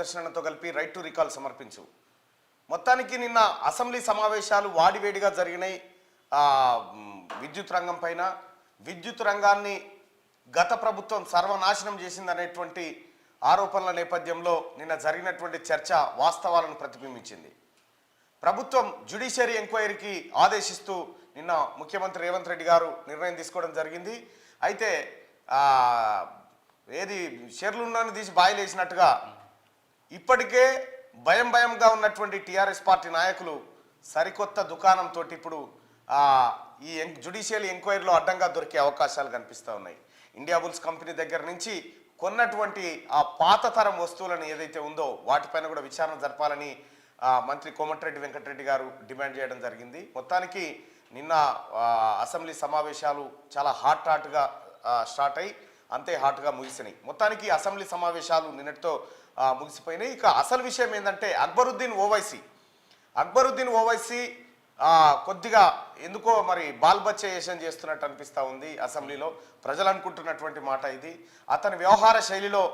సందర్శనతో కలిపి right to recall సమర్పించు. మొత్తానికి నిన్న అసెంబ్లీ సమావేశాలు వాడివేడిగా జరిగినాయి. విద్యుత్ రంగం పైన విద్యుత్ రంగాన్ని గత ప్రభుత్వం సర్వనాశనం చేసిందనేటువంటి ఆరోపణల నేపథ్యంలో నిన్న జరిగినటువంటి చర్చ వాస్తవాలను ప్రతిబింబించింది. ప్రభుత్వం జ్యుడిషియరీ ఎంక్వైరీకి ఆదేశిస్తూ నిన్న ముఖ్యమంత్రి రేవంత్ రెడ్డి గారు నిర్ణయం తీసుకోవడం జరిగింది. అయితే ఏది షెర్లున్నాను తీసి బాయిలేసినట్టుగా ఇప్పటికే భయంగా ఉన్నటువంటి టీఆర్ఎస్ పార్టీ నాయకులు సరికొత్త దుకాణంతో ఇప్పుడు ఈ జ్యుడిషియల్ ఎంక్వైరీలో అడ్డంగా దొరికే అవకాశాలు కనిపిస్తూ ఉన్నాయి. ఇండియా బుల్స్ కంపెనీ దగ్గర నుంచి కొన్నటువంటి ఆ పాత తరం వస్తువులను ఏదైతే ఉందో వాటిపైన కూడా విచారణ జరపాలని మంత్రి కోమటిరెడ్డి వెంకటరెడ్డి గారు డిమాండ్ చేయడం జరిగింది. మొత్తానికి నిన్న అసెంబ్లీ సమావేశాలు చాలా హాట్గా స్టార్ట్ అయ్యి అంతే హాట్గా ముగిసినాయి. మొత్తానికి అసెంబ్లీ సమావేశాలు నిన్నటితో ముగిసిపోయినాయి. ఇక అసలు విషయం ఏంటంటే అక్బరుద్దీన్ ఓవైసీ కొద్దిగా ఎందుకో మరి బాల్బచ్చేషన్ చేస్తున్నట్టు అనిపిస్తూ ఉంది. అసెంబ్లీలో ప్రజలు అనుకుంటున్నటువంటి మాట ఇది. అతని వ్యవహార శైలిలో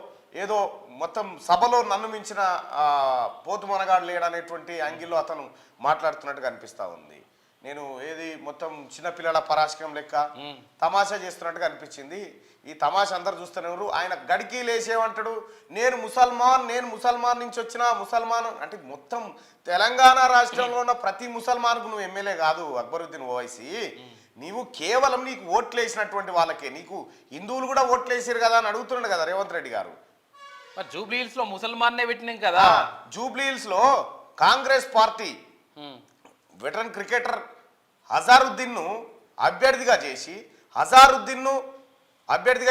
ఏదో మొత్తం సభలో నన్ను మించిన పోతు మనగాడు లేడనేటువంటి యాంగిల్లో అతను మాట్లాడుతున్నట్టుగా అనిపిస్తూ ఉంది. నేను ఏది మొత్తం చిన్నపిల్లల పరాశకం లెక్క తమాషా చేస్తున్నట్టుగా అనిపించింది. ఈ తమాషా అందరు చూస్తున్నారు. ఆయన గడికి లేచేమంటాడు, నేను ముసల్మాన్ నుంచి వచ్చిన ముసల్మాన్ అంటే మొత్తం తెలంగాణ రాష్ట్రంలో ఉన్న ప్రతి ముసల్మాన్కు నువ్వు ఎమ్మెల్యే కాదు అక్బరుద్దీన్ ఓవైసీ. నీవు కేవలం నీకు ఓట్లు వేసినటువంటి వాళ్ళకే, నీకు హిందువులు కూడా ఓట్లు వేసారు కదా అని అడుగుతున్నాడు కదా రేవంత్ రెడ్డి గారు. జూబ్లీహిల్స్ లో ముసల్మాన్నే పెట్టినాం కదా. జూబ్లీహిల్స్ లో Congress party veteran cricketer Azharuddin ను అభ్యర్థిగా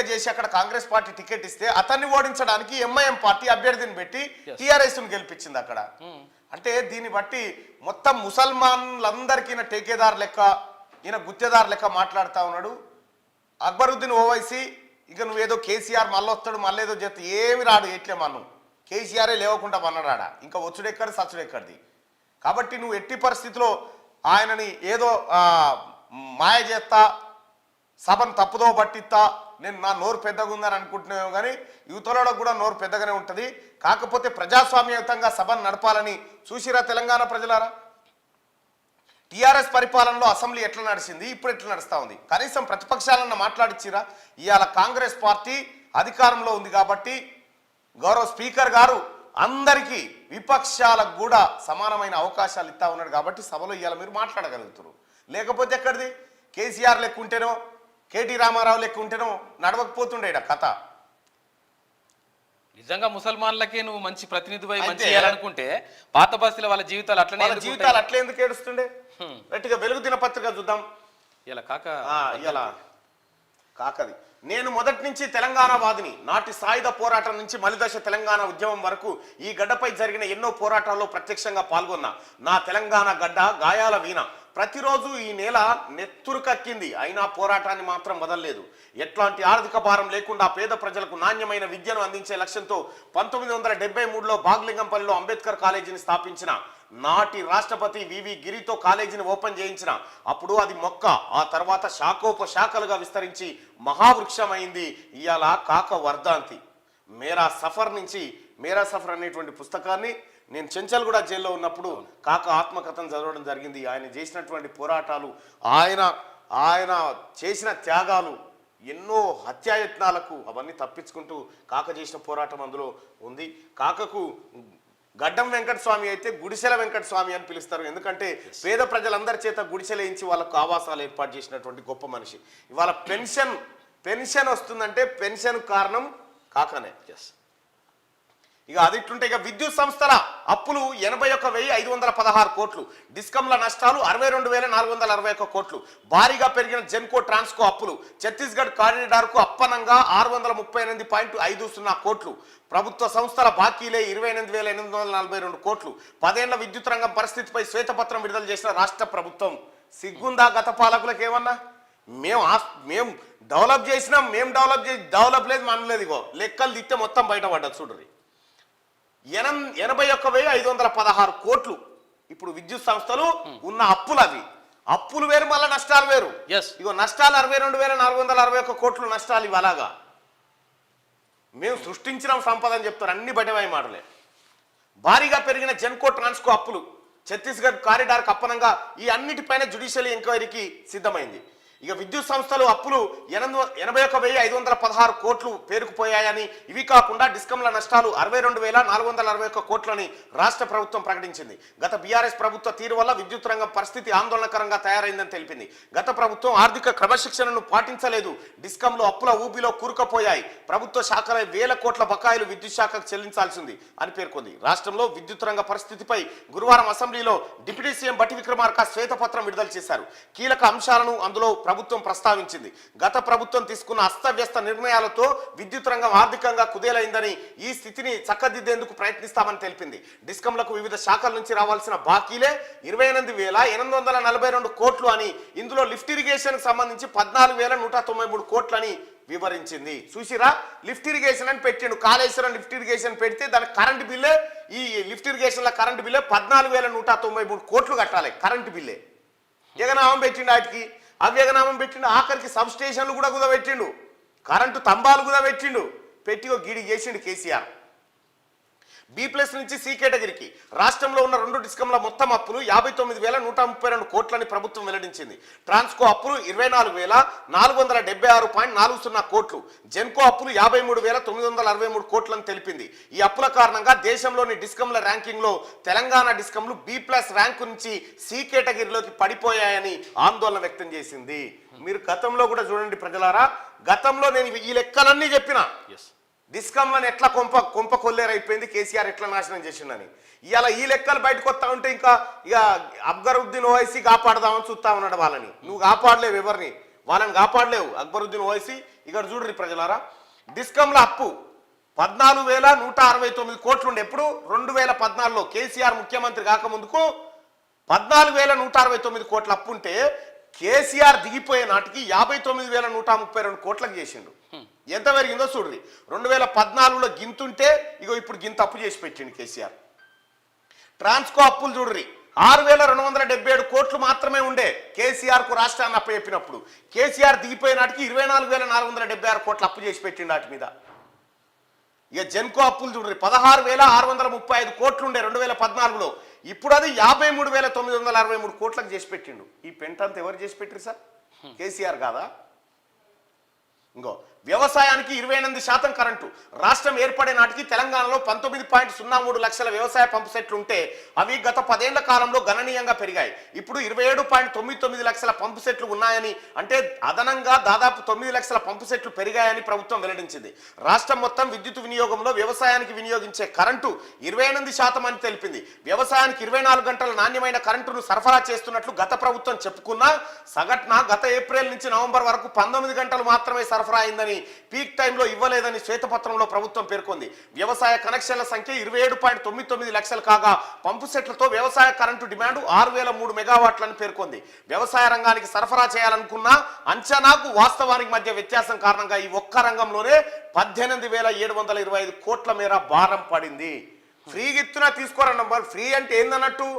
చేసి అక్కడ కాంగ్రెస్ పార్టీ టికెట్ ఇస్తే అతన్ని ఓడించడానికి ఎంఐఎం పార్టీ అభ్యర్థిని పెట్టి టీఆర్ఎస్ ను గెలిపించింది అక్కడ. అంటే దీన్ని బట్టి మొత్తం ముసల్మాన్లందరికీ ఈయన టేకేదార్ లెక్క, ఈయన గుత్తేదార్ లెక్క మాట్లాడుతూ ఉన్నాడు అక్బరుద్దీన్ ఓవైసీ. ఇక నువ్వేదో కేసీఆర్ మళ్ళీ వస్తాడు మళ్ళీ ఏదో చేస్తే ఏమి రాడు, ఎట్లే మన్ను కేసీఆరే లేవకుండా మన్నరాడా, ఇంకా వచ్చుడెక్కడి సచ్చుడెక్కడిది. కాబట్టి నువ్వు ఎట్టి పరిస్థితిలో ఆయనని ఏదో మాయ చేస్తా, సభను తప్పుదో పట్టిస్తా, నేను నా నోరు పెద్దగా ఉందని అనుకుంటున్నావు. కానీ యువతలో కూడా నోరు పెద్దగానే ఉంటుంది. కాకపోతే ప్రజాస్వామ్యయుతంగా సభను నడపాలని చూసిరా తెలంగాణ ప్రజలారా. టీఆర్ఎస్ పరిపాలనలో అసెంబ్లీ ఎట్లా నడిచింది, ఇప్పుడు ఎట్లా నడుస్తూ ఉంది, కనీసం ప్రతిపక్షాలన్న మాట్లాడిచ్చిరా. ఇవాళ కాంగ్రెస్ పార్టీ అధికారంలో ఉంది కాబట్టి గౌరవ స్పీకర్ గారు అందరికీ విపక్షాలకు కూడా సమానమైన అవకాశాలు ఇస్తా ఉన్నాడు కాబట్టి సభలో ఇవాళ మీరు మాట్లాడగలుగుతారు. లేకపోతే ఎక్కడిది కేసీఆర్ లెక్క ఉంటేనో కేటీ రామారావు లెక్క ఉంటేనో నడవకపోతుండే కథ. నిజంగా ముసల్మాన్లకే నువ్వు మంచి ప్రతినిధిపై మంచి చేయాలనుకుంటే పాత బస్తీల వాళ్ళ జీవితాలు అట్లే ఎందుకు ఏడుస్తుండే. గట్టిగా వెలుగు దినపత్రిక చూద్దాం. ఇలా కాకది నేను మొదటి నుంచి తెలంగాణ వాదిని. నాటి సాయుధ పోరాటం నుంచి మలిదశ తెలంగాణ ఉద్యమం వరకు ఈ గడ్డపై జరిగిన ఎన్నో పోరాటాల్లో ప్రత్యక్షంగా పాల్గొన్నా. నా తెలంగాణ గడ్డ గాయాల వీణ. ప్రతిరోజు ఈ నేల నెత్తురు కక్కింది, అయినా పోరాటాన్ని మాత్రం వదలలేదు. ఎట్లాంటి ఆర్థిక భారం లేకుండా పేద ప్రజలకు నాణ్యమైన విద్యను అందించే లక్ష్యంతో 1973లో బాగ్లింగంపల్లిలో అంబేద్కర్ కాలేజీని స్థాపించిన. నాటి రాష్ట్రపతి వివి గిరితో కాలేజీని ఓపెన్ చేయించిన. అప్పుడు అది మొక్క, ఆ తర్వాత శాఖోపశాఖలుగా విస్తరించి మహావృక్షమైంది. ఇవాళ కాక వర్ధాంతి. మేరా సఫర్ అనేటువంటి పుస్తకాన్ని నేను చెంచల్గూడ జైల్లో ఉన్నప్పుడు కాక ఆత్మకథను చదవడం జరిగింది. ఆయన చేసినటువంటి పోరాటాలు, ఆయన చేసిన త్యాగాలు, ఎన్నో హత్యాయత్నాలకు అవన్నీ తప్పించుకుంటూ కాక చేసిన పోరాటం అందులో ఉంది. కాకకు గడ్డం వెంకటస్వామి అయితే గుడిసెల వెంకటస్వామి అని పిలుస్తారు. ఎందుకంటే పేద ప్రజలందరి చేత గుడిసెలేయించి వాళ్ళకు ఆవాసాలు ఏర్పాటు చేసినటువంటి గొప్ప మనిషి. ఇవాళ పెన్షన్ వస్తుందంటే పెన్షన్ కారణం కాకనే. ఇక అది ఇట్లుంటే ఇక విద్యుత్ సంస్థల అప్పులు 81,516 కోట్లు, డిస్కంల నష్టాలు 62,461 కోట్లు, భారీగా పెరిగిన జెన్కో ట్రాన్స్కో అప్పులు, ఛత్తీస్గఢ్ కారిడార్కు అప్పనంగా 638.50 కోట్లు, ప్రభుత్వ సంస్థల బాకీలే 28,842 కోట్లు, 10 ఏళ్ల విద్యుత్ రంగం పరిస్థితిపై శ్వేతపత్రం విడుదల చేసిన రాష్ట్ర ప్రభుత్వం. సిగ్గుందా గత పాలకులకు ఏమన్నా? మేము డెవలప్ చేసినాం, డెవలప్ లేదు మనలేదు. ఇగో లెక్కలు తిట్టే మొత్తం బయటపడ్డది చూడరి. 81,516 కోట్లు ఇప్పుడు విద్యుత్ సంస్థలు ఉన్న అప్పులు. అప్పులు వేరు, మళ్ళీ నష్టాలు వేరు. ఇగో నష్టాలు 62,461 కోట్లు నష్టాలు. ఇవి అలాగా మేము సృష్టించిన సంపద అని చెప్తారు. అన్ని బయటవాయి మాటలే. భారీగా పెరిగిన జెన్కో ట్రాన్స్కో అప్పులు, ఛత్తీస్గఢ్ కారిడార్ అప్పనంగా ఈ అన్నిటిపైన జ్యుడిషియల్ ఎంక్వైరీకి సిద్ధమైంది. ఇక విద్యుత్ సంస్థలు అప్పులు 81,516 కోట్లు పేరుకుపోయాయని, ఇవి కాకుండా డిస్కంల నష్టాలు 62,461 కోట్లని రాష్ట్ర ప్రభుత్వం ప్రకటించింది. గత బీఆర్ఎస్ ప్రభుత్వ తీరు వల్ల విద్యుత్ రంగం పరిస్థితి ఆందోళనకరంగా తయారైందని తెలిపింది. గత ప్రభుత్వం ఆర్థిక క్రమశిక్షణను పాటించలేదు, డిస్కంలు అప్పుల ఊబిలో కూరుకుపోయాయి, ప్రభుత్వ శాఖల వేల కోట్ల బకాయిలు విద్యుత్ శాఖకు చెల్లించాల్సింది అని పేర్కొంది. రాష్ట్రంలో విద్యుత్ రంగ పరిస్థితిపై గురువారం అసెంబ్లీలో డిప్యూటీ సీఎం బట్టి విక్రమార్క శ్వేతపత్రం విడుదల చేశారు. కీలక అంశాలను అందులో ప్రభుత్వం ప్రస్తావించింది. గత ప్రభుత్వం తీసుకున్న అస్తవ్యస్త నిర్ణయాలతో విద్యుత్ రంగం ఆర్థికంగా కుదేలైందని, ఈ స్థితిని చక్కదిద్దేందుకు ప్రయత్నిస్తామని తెలిపింది. డిస్కంలకు వివిధ శాఖల నుంచి రావాల్సిన బాకీలే 28,842 కోట్లు అని, ఇందులో లిఫ్ట్ ఇరిగేషన్ సంబంధించి 14,193 కోట్లని వివరించింది. చూసిరా, లిఫ్ట్ ఇరిగేషన్ అని పెట్టిండు, కాళేశ్వరం లిఫ్ట్ ఇరిగేషన్ పెడితే దాని కరెంట్ బిల్లే, ఈ లిఫ్ట్ ఇరిగేషన్ల కరెంట్ బిల్లే 14,193 కోట్లు కట్టాలి. కరెంట్ బిల్లే జగనామం పెట్టిండు, వాటికి అవ్యగనామం పెట్టిండు, ఆఖరికి సబ్ స్టేషన్లు కూడా కుదబెట్టిండు, కరెంటు తంబాలు కూడా పెట్టిండు, పెట్టి ఒక గిడి చేసిండు కేసీఆర్. B+ నుంచి C కేటగిరీకి రాష్ట్రంలో ఉన్న 2 డిస్కంల మొత్తం అప్పులు 59,132 కోట్లని ప్రభుత్వం వెల్లడించింది. ట్రాన్స్కో అప్పులు 24,476.40 కోట్లు, జెన్కో అప్పులు 53,963 కోట్లని తెలిపింది. ఈ అప్పుల కారణంగా దేశంలోని డిస్కంల ర్యాంకింగ్లో తెలంగాణ డిస్కంలు B+ ర్యాంకు నుంచి C కేటగిరీలోకి పడిపోయాయని ఆందోళన వ్యక్తం చేసింది. మీరు గతంలో కూడా చూడండి ప్రజలారా, గతంలో నేను ఈ లెక్కలన్నీ చెప్పిన, డిస్కంలను ఎట్లా కొంప కొల్లేరైపోయింది, కేసీఆర్ ఎట్లా నాశనం చేసిండని. ఇవాళ ఈ లెక్కలు బయటకు వస్తా ఉంటే ఇంకా ఇక అక్బరుద్దీన్ ఓవైసీ కాపాడదామని చూస్తా ఉన్నాడు వాళ్ళని. నువ్వు కాపాడలేవు, ఎవరిని వాళ్ళని కాపాడలేవు. అక్బరుద్దీన్ ఓవైసీ ఇక్కడ చూడ్రి ప్రజలారా, డిస్కంల అప్పు 14,169 కోట్లు ఉండే. ఎప్పుడు 2014లో కేసీఆర్ ముఖ్యమంత్రి కాకముందుకు 14,169 కోట్ల అప్పు ఉంటే, కేసీఆర్ దిగిపోయే నాటికి 59,132 కోట్లకు చేసిండు. ఎంత పెరిగిందో చూడ్రి. 2014లో గింతుంటే ఇగో ఇప్పుడు గింత అప్పు చేసి పెట్టిండు కేసీఆర్. ట్రాన్స్కో అప్పులు చూడ్రి, 6,277 కోట్లు మాత్రమే ఉండే కేసీఆర్ కు రాష్ట్రాన్ని అప్పచెప్పినప్పుడు. కేసీఆర్ దిగిపోయే నాటికి 24,476 కోట్లు అప్పు చేసి పెట్టిండు వాటి మీద. ఇక జెన్కో అప్పులు చూడ్రి, 16,635 కోట్లు ఉండే 2014లో, ఇప్పుడు అది 53,963 కోట్లకు చేసి పెట్టిండు. ఈ పెంటంతా ఎవరు చేసి పెట్టిరు సార్? కేసీఆర్ కాదా? ఇంకో వ్యవసాయానికి 28% కరెంటు. రాష్ట్రం ఏర్పడే నాటికి తెలంగాణలో 19.03 లక్షల వ్యవసాయ పంపు సెట్లు ఉంటే అవి గత 10 ఏళ్ల కాలంలో గణనీయంగా పెరిగాయి. ఇప్పుడు 27.99 లక్షల పంపు సెట్లు ఉన్నాయని, అంటే అదనంగా దాదాపు 9 లక్షల పంపు సెట్లు పెరిగాయని ప్రభుత్వం వెల్లడించింది. రాష్ట్రం మొత్తం విద్యుత్ వినియోగంలో వ్యవసాయానికి వినియోగించే కరెంటు 28% అని తెలిపింది. వ్యవసాయానికి 24 గంటల నాణ్యమైన కరెంటును సరఫరా చేస్తున్నట్లు గత ప్రభుత్వం చెప్పుకున్నా, సగటున గత ఏప్రిల్ నుంచి నవంబర్ వరకు 19 గంటలు మాత్రమే సరఫరా అయిందని, పీక్ టైంలో ఇవ్వలేదని శ్వేతపత్రంలో ప్రభుత్వం పేర్కొంది. వ్యవసాయ కనెక్షన్ల సంఖ్య 27.99 లక్షలు కాగా పంపు సెట్లతో వ్యవసాయ కరెంటు డిమాండ్ 6,003 మెగావాట్లని పేర్కొంది. వ్యవసాయ రంగానికి సరఫరా చేయాలనుకున్న అంచనాకు వాస్తవానికి మధ్య వ్యత్యాసం కారణంగా ఈ ఒక్క రంగంలోనే 18,725 కోట్ల మేర భారం పడింది. ఫ్రీ గిత్తున తీసుకోరా నంబర్. ఫ్రీ అంటే ఏందన్నట్టు?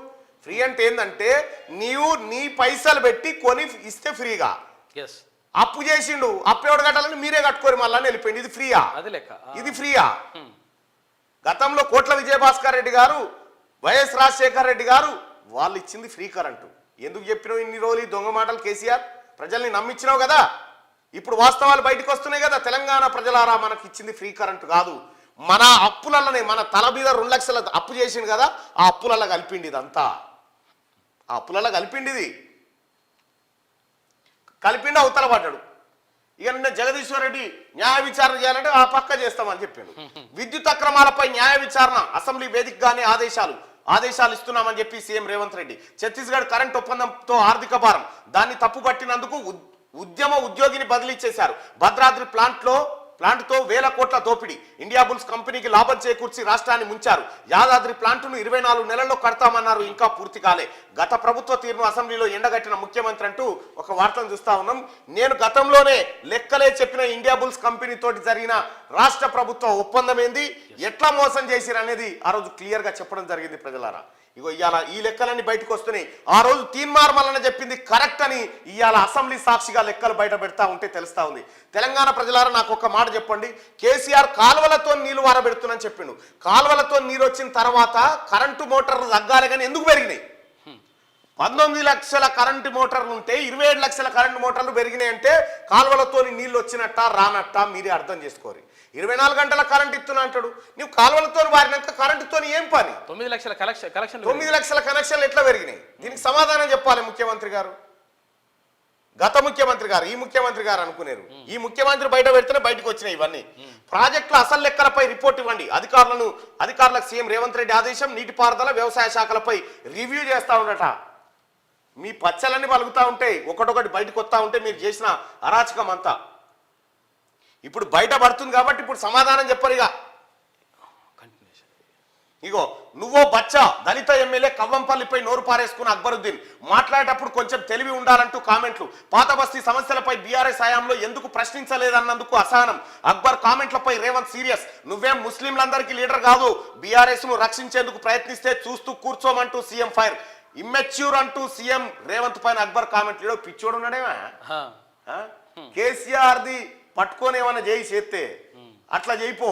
ఫ్రీ అంటే ఏందంటే నీవు నీ పైసలు పెట్టి కొని ఇస్తే ఫ్రీగా. అప్పు చేసిండు, అప్పు ఎవడు కట్టాలని మీరే కట్టుకోరు మళ్ళీ వెళ్ళిపోయింది. ఇది ఫ్రీయా? ఇది ఫ్రీయా? గతంలో కోట్ల విజయభాస్కర్ రెడ్డి గారు, వైఎస్ రాజశేఖర్ రెడ్డి గారు వాళ్ళు ఇచ్చింది ఫ్రీ కరెంటు. ఎందుకు చెప్పినావు ఇన్ని రోజులు ఈ దొంగ మాటలు కేసీఆర్? ప్రజల్ని నమ్మించినావు కదా, ఇప్పుడు వాస్తవాలు బయటకు వస్తున్నాయి కదా. తెలంగాణ ప్రజలారా, మనకి ఇచ్చింది ఫ్రీ కరెంటు కాదు, మన అప్పులనే, మన తల మీద 2 లక్షల అప్పు చేసిండు కదా, ఆ అప్పులల్లో కలిపిండి. ఇదంతా ఆ అప్పులలో కలిపిండి, ఇది కలిపిండి అవతల పడ్డాడు. ఇక నిన్న జగదీశ్వర్ రెడ్డి న్యాయ విచారణ చేయాలంటే ఆ పక్క చేస్తామని చెప్పిండు. విద్యుత్ అక్రమాలపై న్యాయ విచారణ అసెంబ్లీ వేదికగానే ఆదేశాలు ఇస్తున్నామని చెప్పి సీఎం రేవంత్ రెడ్డి. ఛత్తీస్గఢ్ కరెంట్ ఒప్పందంతో ఆర్థిక భారం, దాన్ని తప్పుపట్టినందుకు ఉద్యోగిని బదిలీ చేశారు. భద్రాద్రి ప్లాంట్తో 1,000 కోట్ల దోపిడీ. ఇండియా బుల్స్ కంపెనీకి లాభం చేకూర్చి రాష్ట్రాన్ని ముంచారు. యాదాద్రి ప్లాంటును 24 నెలల్లో కడతామన్నారు, ఇంకా పూర్తి కాలే. గత ప్రభుత్వ తీరును అసెంబ్లీలో ఎండగట్టిన ముఖ్యమంత్రి అంటూ ఒక వార్తను చూస్తా ఉన్నాం. నేను గతంలోనే లెక్కలే చెప్పిన ఇండియా బుల్స్ కంపెనీ తోటి జరిగిన రాష్ట్ర ప్రభుత్వ ఒప్పందం ఏంది, ఎట్లా మోసం చేసిరు అనేది ఆ రోజు క్లియర్ గా చెప్పడం జరిగింది ప్రజలారా. ఇగో ఇవాళ ఈ లెక్కలన్నీ బయటకు వస్తున్నాయి. ఆ రోజు తీన్మార్ మల్లన్న చెప్పింది కరెక్ట్ అని ఇవాళ అసెంబ్లీ సాక్షిగా లెక్కలు బయట పెడతా ఉంటే తెలుస్తా ఉంది. తెలంగాణ ప్రజలారా నాకు ఒక మాట చెప్పండి, కేసీఆర్ కాలువలతో నీళ్లు వారబెడుతున్నాని చెప్పిండు. కాలువలతో నీరు వచ్చిన తర్వాత కరెంటు మోటార్లు తగ్గాలి కానీ ఎందుకు పెరిగినాయి? 19 లక్షల కరెంటు మోటార్లు ఉంటే 27 లక్షల కరెంటు మోటార్లు పెరిగినాయి అంటే కాలువలతో నీళ్లు వచ్చినట్ట రానట్ట మీరే అర్థం చేసుకోరు. 24 గంటల కరెంట్ ఇస్తున్నా అంటాడు, నువ్వు కాలువలతో వారినాక కరెంటుతో ఏం పని? 9 లక్షల కలెక్షన్ 9 లక్షల కనెక్షన్లు ఎట్లా పెరిగినాయి? దీనికి సమాధానం చెప్పాలి ముఖ్యమంత్రి గారు, గత ముఖ్యమంత్రి గారు, ఈ ముఖ్యమంత్రి గారు అనుకునేరు. ఈ ముఖ్యమంత్రి బయట పెడితేనే బయటకు వచ్చినాయి ఇవన్నీ. ప్రాజెక్టుల అసలు లెక్కలపై రిపోర్ట్ ఇవ్వండి. అధికారులకు సీఎం రేవంత్ రెడ్డి ఆదేశం. నీటిపారుదల వ్యవసాయ శాఖలపై రివ్యూ చేస్తా ఉండట. మీ పచ్చలన్నీ పలుకుతా ఉంటాయి, ఒకటొకటి బయటకు వస్తూ ఉంటే మీరు చేసిన అరాచకం అంతా ఇప్పుడు బయట పడుతుంది కాబట్టి ఇప్పుడు సమాధానం చెప్పరు. ఇగో నువ్వో బచ్చా దళిత ఎమ్మెల్యే కవ్వంపల్లిపై నోరు పారేసుకున్న అక్బరుద్దీన్ మాట్లాడేటప్పుడు కొంచెం తెలివి ఉండాలంటూ కామెంట్లు. పాత బస్తీ సమస్యలపై బీఆర్ఎస్ హయాంలో ఎందుకు ప్రశ్నించలేదన్నందుకు అసహనం. అక్బర్ కామెంట్లపై రేవంత్ సీరియస్. నువ్వేం ముస్లింలందరికీ లీడర్ కాదు, బీఆర్ఎస్ ను రక్షించేందుకు ప్రయత్నిస్తే చూస్తూ కూర్చోమంటూ సీఎం ఫైర్. ఇమ్మెచ్యూర్ అంటూ సీఎం రేవంత్ పైన అక్బర్ కామెంట్లు. పిచ్చోడు ఉన్నాడేమా? కేసీఆర్ది పట్టుకొని ఏమన్నా చేయి చేస్తే అట్లా చేయిపో.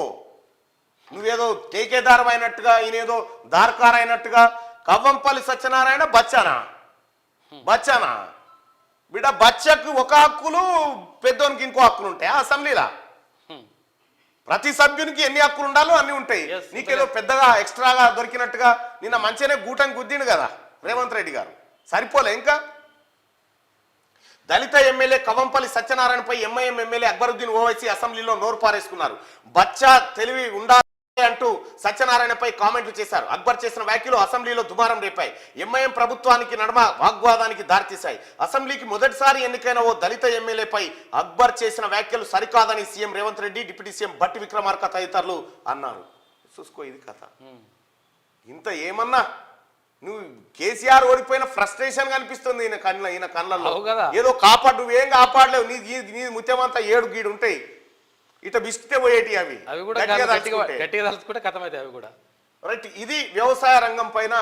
నువ్వేదో టేకేదారం అయినట్టుగా ఈయనేదో దార్కార్ అయినట్టుగా. కవ్వంపల్లి సత్యనారాయణ బచ్చానా బిడ్డ, బచ్చకు ఒక హక్కులు పెద్దోనికి ఇంకో హక్కులు ఉంటాయి అసెంబ్లీలా. ప్రతి సభ్యునికి ఎన్ని హక్కులు ఉండాలో అన్ని ఉంటాయి. నీకేదో పెద్దగా ఎక్స్ట్రాగా దొరికినట్టుగా నిన్న మంచిగానే గూటం గుద్దిండు కదా రేవంత్ రెడ్డి గారు, సరిపోలే ఇంకా? దళిత ఎమ్మెల్యే కవ్వంపల్లి సత్యనారాయణపై ఎంఐఎం ఎమ్మెల్యే అక్బరుద్దీన్ ఓవైసీ అసెంబ్లీలో నోరు పారేసుకున్నారు. బచ్చా తెలివి ఉండాలి అంటూ సత్యనారాయణపై కామెంట్లు చేశారు. అక్బర్ చేసిన వ్యాఖ్యలు అసెంబ్లీలో దుమారం రేపాయి. ఎంఐఎం ప్రభుత్వానికి నడుమ వాగ్వాదానికి దారితీశాయి. అసెంబ్లీకి మొదటిసారి ఎన్నికైన ఓ దళిత ఎమ్మెల్యేపై అక్బర్ చేసిన వ్యాఖ్యలు సరికాదని CM Revanth Reddy, deputy CM బట్టి విక్రమార్క తదితరులు అన్నారు. చూసుకో ఇది కథ. ఇంత ఏమన్నా నువ్వు కేసీఆర్ ఓడిపోయిన ఫ్రస్ట్రేషన్ కనిపిస్తుంది ఈయన కళ్ళల్లో. ఏదో కాపాడు, నువ్వేం కాపాడలేవు, నీ ముత్యమంతా 7 గీడు ఉంటాయి, ఇట బిస్కితే పోయేటి అవి కూడా కథమైతే అవి కూడా రైట్. ఇది వ్యవసాయ రంగం పైన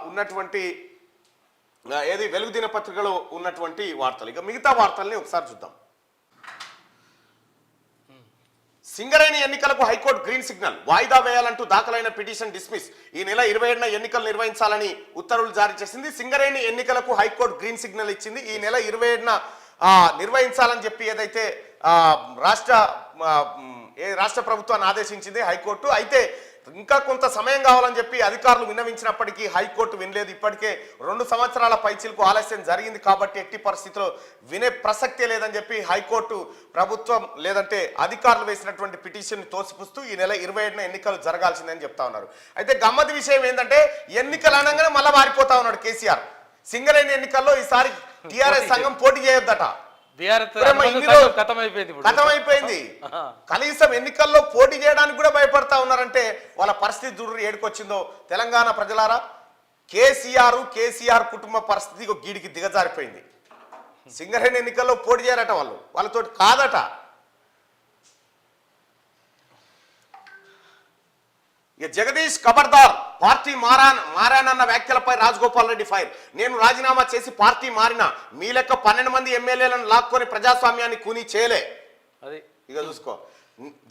ఉన్నటువంటి ఏది వెలుగు దినపత్రికలో ఉన్నటువంటి వార్తలు. ఇక మిగతా వార్తల్ని ఒకసారి చూద్దాం. సింగరేణి ఎన్నికలకు హైకోర్టు గ్రీన్ సిగ్నల్. వాయిదా వేయాలంటూ దాఖలైన పిటిషన్ డిస్మిస్. ఈ నెల 27న ఎన్నికలు నిర్వహించాలని ఉత్తర్వులు జారీ చేసింది. సింగరేణి ఎన్నికలకు హైకోర్టు గ్రీన్ సిగ్నల్ ఇచ్చింది. ఈ నెల 27న నిర్వహించాలని చెప్పి ఏదైతే రాష్ట్ర ప్రభుత్వాన్ని ఆదేశించింది హైకోర్టు. అయితే ఇంకా కొంత సమయం కావాలని చెప్పి అధికారులు విన్నవించినప్పటికీ హైకోర్టు వినలేదు. ఇప్పటికే 2 సంవత్సరాల పైచిలకు ఆలస్యం జరిగింది కాబట్టి ఎట్టి పరిస్థితిలో వినే ప్రసక్తే లేదని చెప్పి హైకోర్టు ప్రభుత్వం లేదంటే అధికారులు వేసినటువంటి పిటిషన్ తోసిపుస్తూ ఈ నెల 27న ఎన్నికలు జరగాల్సిందని చెప్తా ఉన్నారు. అయితే గమ్మతి విషయం ఏంటంటే ఎన్నికలు అనగానే మళ్ళా మారిపోతా ఉన్నాడు కేసీఆర్. సింగరేణి ఎన్నికల్లో ఈసారి టీఆర్ఎస్ సంఘం పోటీ చేయొద్దట. కథమైపోయింది. కనీసం ఎన్నికల్లో పోటీ చేయడానికి కూడా భయపడతా ఉన్నారంటే వాళ్ళ పరిస్థితి చూడు ఏడుకొచ్చిందో. తెలంగాణ ప్రజలారా, కేసీఆర్ కుటుంబ పరిస్థితి గీడికి దిగజారిపోయింది. సింగరేణి ఎన్నికల్లో పోటీ చేయరట వాళ్ళతో కాదట. జగదీష్ ఖబర్దార్, పార్టీ మారానన్న వ్యాఖ్యలపై రాజగోపాల్ రెడ్డి ఫైర్. నేను రాజీనామా చేసి పార్టీ మారినా మీ లెక్క 12 మంది ఎమ్మెల్యేలను లాక్కొని ప్రజాస్వామ్యాన్ని కూనీ చేయలే. అది ఇక చూసుకో.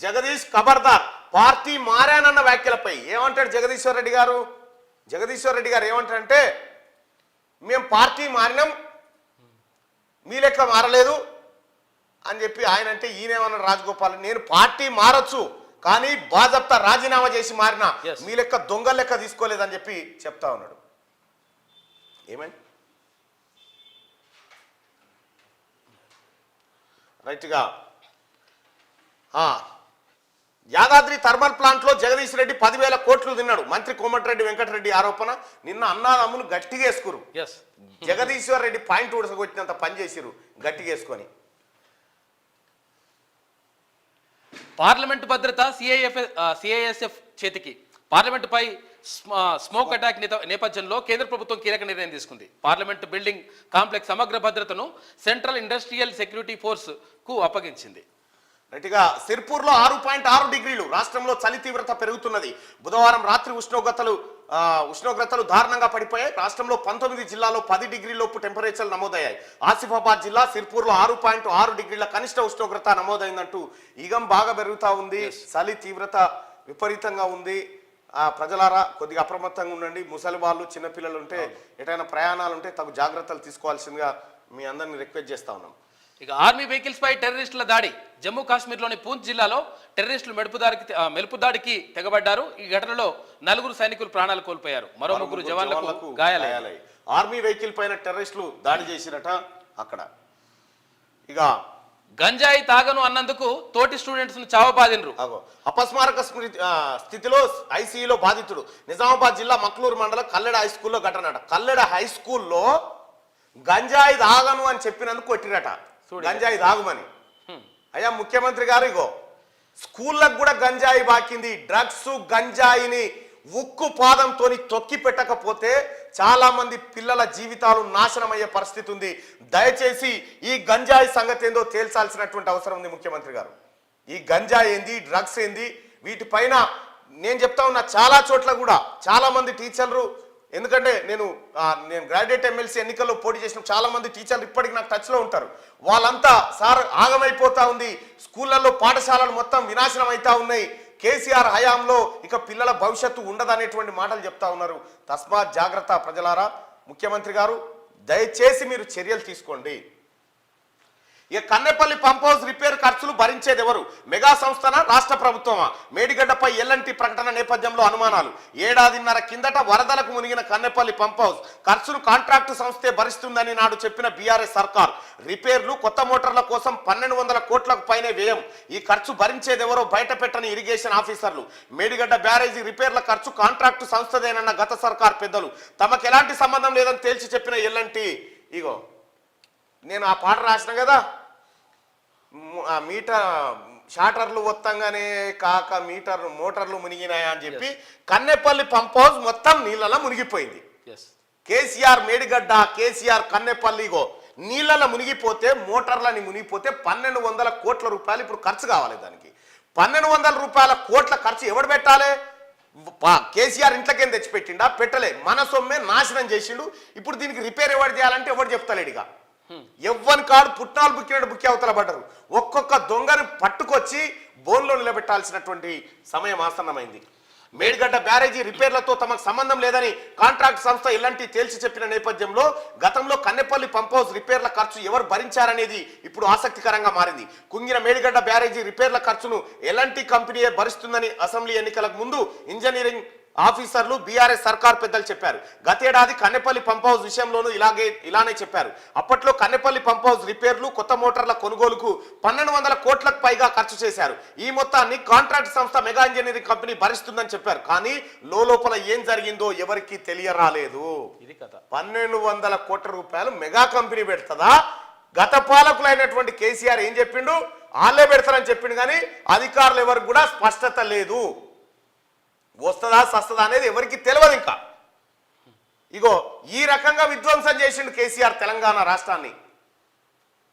జగదీష్ ఖబర్దార్, పార్టీ మారానన్న వ్యాఖ్యలపై ఏమంటాడు జగదీశ్వర్ రెడ్డి గారు? జగదీశ్వర్ రెడ్డి గారు ఏమంటారంటే, మేము పార్టీ మారినాం, మీ లెక్క మారలేదు అని చెప్పి ఆయన అంటే, ఈయనేమన్నాడు రాజగోపాల్, నేను పార్టీ మారచ్చు కానీ బాజప్తా రాజీనామా చేసి మారినా మీ లెక్క దొంగ లెక్క తీసుకోలేదని చెప్పి చెప్తా ఉన్నాడు. ఏమని రైట్గా యాదాద్రి థర్మల్ ప్లాంట్ లో జగదీష్ రెడ్డి 10,000 కోట్లు తిన్నాడు. మంత్రి కోమటిరెడ్డి వెంకటరెడ్డి ఆరోపణ. నిన్న అన్నాదమ్ములు గట్టిగా వేసుకురు. జగదీశ్వర్ రెడ్డి పాయింట్ ఉడసగొచ్చినంత పని చేసిరు గట్టిగా వేసుకొని. పార్లమెంటు భద్రత సిఐఎస్ఎఫ్ చేతికి. పార్లమెంటుపై స్మోక్ అటాక్ నేపథ్యంలో కేంద్ర ప్రభుత్వం కీలక నిర్ణయం తీసుకుంది. పార్లమెంటు బిల్డింగ్ కాంప్లెక్స్ సమగ్ర భద్రతను సెంట్రల్ ఇండస్ట్రియల్ సెక్యూరిటీ ఫోర్స్ కు అప్పగించింది. రైట్గా సిర్పూర్లో 6.6 డిగ్రీలు, రాష్ట్రంలో చలి తీవ్రత పెరుగుతున్నది. బుధవారం రాత్రి ఉష్ణోగ్రతలు దారుణంగా పడిపోయాయి. రాష్ట్రంలో 19 జిల్లాల్లో 10 డిగ్రీ లోపు టెంపరేచర్లు నమోదయ్యాయి. ఆసిఫాబాద్ జిల్లా సిర్పూర్లో 6.6 డిగ్రీల కనిష్ట ఉష్ణోగ్రత నమోదైందంటూ ఈగం బాగా పెరుగుతూ ఉంది. చలి తీవ్రత విపరీతంగా ఉంది. ప్రజలారా కొద్దిగా అప్రమత్తంగా ఉండండి. ముసలి వాళ్ళు, చిన్నపిల్లలు ఉంటే, ఎటైనా ప్రయాణాలు ఉంటే తగు జాగ్రత్తలు తీసుకోవాల్సిందిగా మీ అందరిని రిక్వెస్ట్ చేస్తా ఉన్నాం. ఇక ఆర్మీ వెహికల్స్ పై టెర్రరిస్టుల దాడి. జమ్మూ కాశ్మీర్లోని పూంచ్ జిల్లాలో టెర్రరిస్టులు మెరుపు దాడికి తెగబడ్డారు. ఈ ఘటనలో 4 సైనికులు ప్రాణాలు కోల్పోయారు. మరో 3 జవాన్లకు గాయాలయ్యాయి. ఆర్మీ వెహికల్ పైన టెర్రరిస్టులు దాడి చేసిరట. అక్కడ ఇక గంజాయి తాగను అన్నందుకు తోటి స్టూడెంట్స్ ను చావబాదినరు. అపస్మారక స్థితిలో ఐసీయూలో బాధితుడు. నిజామాబాద్ జిల్లా మక్లూరు మండలం కల్లెడ హై స్కూల్లో ఘటన. కల్లెడ హై స్కూల్లో గంజాయి తాగను అని చెప్పినందుకు కొట్టిరట. గంజాయి తాగుమని. అయ్యా ముఖ్యమంత్రి గారు, ఇగో స్కూళ్ళకు కూడా గంజాయి బాకింది. డ్రగ్స్ గంజాయిని ఉక్కు పాదంతో తొక్కి పెట్టకపోతే చాలా మంది పిల్లల జీవితాలు నాశనం అయ్యే పరిస్థితి ఉంది. దయచేసి ఈ గంజాయి సంగతి ఏందో తేల్చాల్సినటువంటి అవసరం ఉంది ముఖ్యమంత్రి గారు. ఈ గంజాయి ఏంది, డ్రగ్స్ ఏంది, వీటిపైన నేను చెప్తా ఉన్నా చాలా చోట్ల కూడా చాలా మంది టీచర్లు, ఎందుకంటే నేను గ్రాడ్యుయేట్ ఎమ్మెల్సీ ఎన్నికల్లో పోటీ చేసిన చాలా మంది టీచర్లు ఇప్పటికి నాకు టచ్లో ఉంటారు. వాళ్ళంతా సార్ ఆగమైపోతా ఉంది, స్కూళ్ళల్లో పాఠశాలలు మొత్తం వినాశనం అవుతా ఉన్నాయి, కేసీఆర్ హయాంలో ఇక పిల్లల భవిష్యత్తు ఉండదనేటువంటి మాటలు చెప్తా ఉన్నారు. తస్మాత్ జాగ్రత్త ప్రజలారా. ముఖ్యమంత్రి గారు దయచేసి మీరు చర్యలు తీసుకోండి. ఇక కన్నెపల్లి పంప్ హౌస్ రిపేర్ ఖర్చులు భరించేది ఎవరు? మెగా సంస్థన, రాష్ట్ర ప్రభుత్వమా? మేడిగడ్డపై ఎల్ఎన్టీ ప్రకటన నేపథ్యంలో అనుమానాలు. ఏడాదిన్నర కిందట వరదలకు మునిగిన కన్నెపల్లి పంప్ హౌస్ ఖర్చులు కాంట్రాక్టు సంస్థే భరిస్తుందని నాడు చెప్పిన బీఆర్ఎస్ సర్కార్. రిపేర్లు, కొత్త మోటార్ల కోసం 1200 కోట్లకు పైనే వ్యయం. ఈ ఖర్చు భరించేదెవరో బయట పెట్టని ఇరిగేషన్ ఆఫీసర్లు. మేడిగడ్డ బ్యారేజీ రిపేర్ల ఖర్చు కాంట్రాక్టు సంస్థదేనన్న గత సర్కార్ పెద్దలు. తమకు ఎలాంటి సంబంధం లేదని తేల్చి చెప్పిన ఎల్ఎన్టీ. ఇగో నేను ఆ పాట రాసిన కదా, ఆ మీటర్ షాటర్లు మొత్తంగానే కాక మోటార్లు మునిగినాయా అని చెప్పి కన్నెపల్లి పంప్ హౌస్ మొత్తం నీళ్ళలో మునిగిపోయింది. కేసీఆర్ మేడిగడ్డ, కేసీఆర్ కన్నెపల్లిగో నీళ్ళలో మునిగిపోతే, మోటార్లని మునిగిపోతే 1200 కోట్ల రూపాయలు ఇప్పుడు ఖర్చు కావాలి. దానికి 1200 కోట్ల ఖర్చు ఎవడు పెట్టాలి? కేసీఆర్ ఇంట్లోకేం తెచ్చిపెట్టిండా? పెట్టలే. మన సొమ్మే నాశనం చేసిండు. ఇప్పుడు దీనికి రిపేర్ ఎవరు చేయాలంటే ఎవరు చెప్తలేడు. ఇక ఎవ్వని కాడు పుట్టాలు బుక్కినట్టు బుక్కి అవతల పడ్డారు. ఒక్కొక్క దొంగను పట్టుకొచ్చి బోన్లో నిలబెట్టాల్సినటువంటి సమయం ఆసన్నమైంది. మేడిగడ్డ బ్యారేజీ రిపేర్లతో తమకు సంబంధం లేదని కాంట్రాక్ట్ సంస్థ ఎల్ఎన్టీ తేల్చి చెప్పిన నేపథ్యంలో గతంలో కన్నెపల్లి పంప్ హౌస్ రిపేర్ల ఖర్చు ఎవరు భరించారనేది ఇప్పుడు ఆసక్తికరంగా మారింది. కుంగిన మేడిగడ్డ బ్యారేజీ రిపేర్ల ఖర్చును ఎల్ఎన్టీ కంపెనీయే భరిస్తుందని అసెంబ్లీ ఎన్నికలకు ముందు ఇంజనీరింగ్ ఆఫీసర్లు, బీఆర్ఎస్ సర్కార్ పెద్దలు చెప్పారు. గతేడాది కన్నెపల్లి పంప్ హౌస్ విషయంలోనూ ఇలానే చెప్పారు. అప్పట్లో కన్నెపల్లి పంప్ హౌస్ రిపేర్లు, కొత్త మోటార్ల కొనుగోలుకు 1200 కోట్లకు పైగా ఖర్చు చేశారు. ఈ మొత్తాన్ని కాంట్రాక్ట్ సంస్థ మెగా ఇంజనీరింగ్ కంపెనీ భరిస్తుందని చెప్పారు. కానీ లోపల ఏం జరిగిందో ఎవరికి తెలియరాలేదు. 1200 కోట్ల రూపాయలు మెగా కంపెనీ పెడుతుందా? గత పాలకులైనటువంటి కేసీఆర్ ఏం చెప్పిండు? వాళ్ళే పెడతారని చెప్పిండు. కానీ అధికారులు ఎవరికి కూడా స్పష్టత లేదు. వస్తుందా సస్తదా అనేది ఎవరికి తెలియదు. ఇంకా ఇగో ఈ రకంగా విధ్వంసం చేసిండు కేసీఆర్ తెలంగాణ రాష్ట్రాన్ని.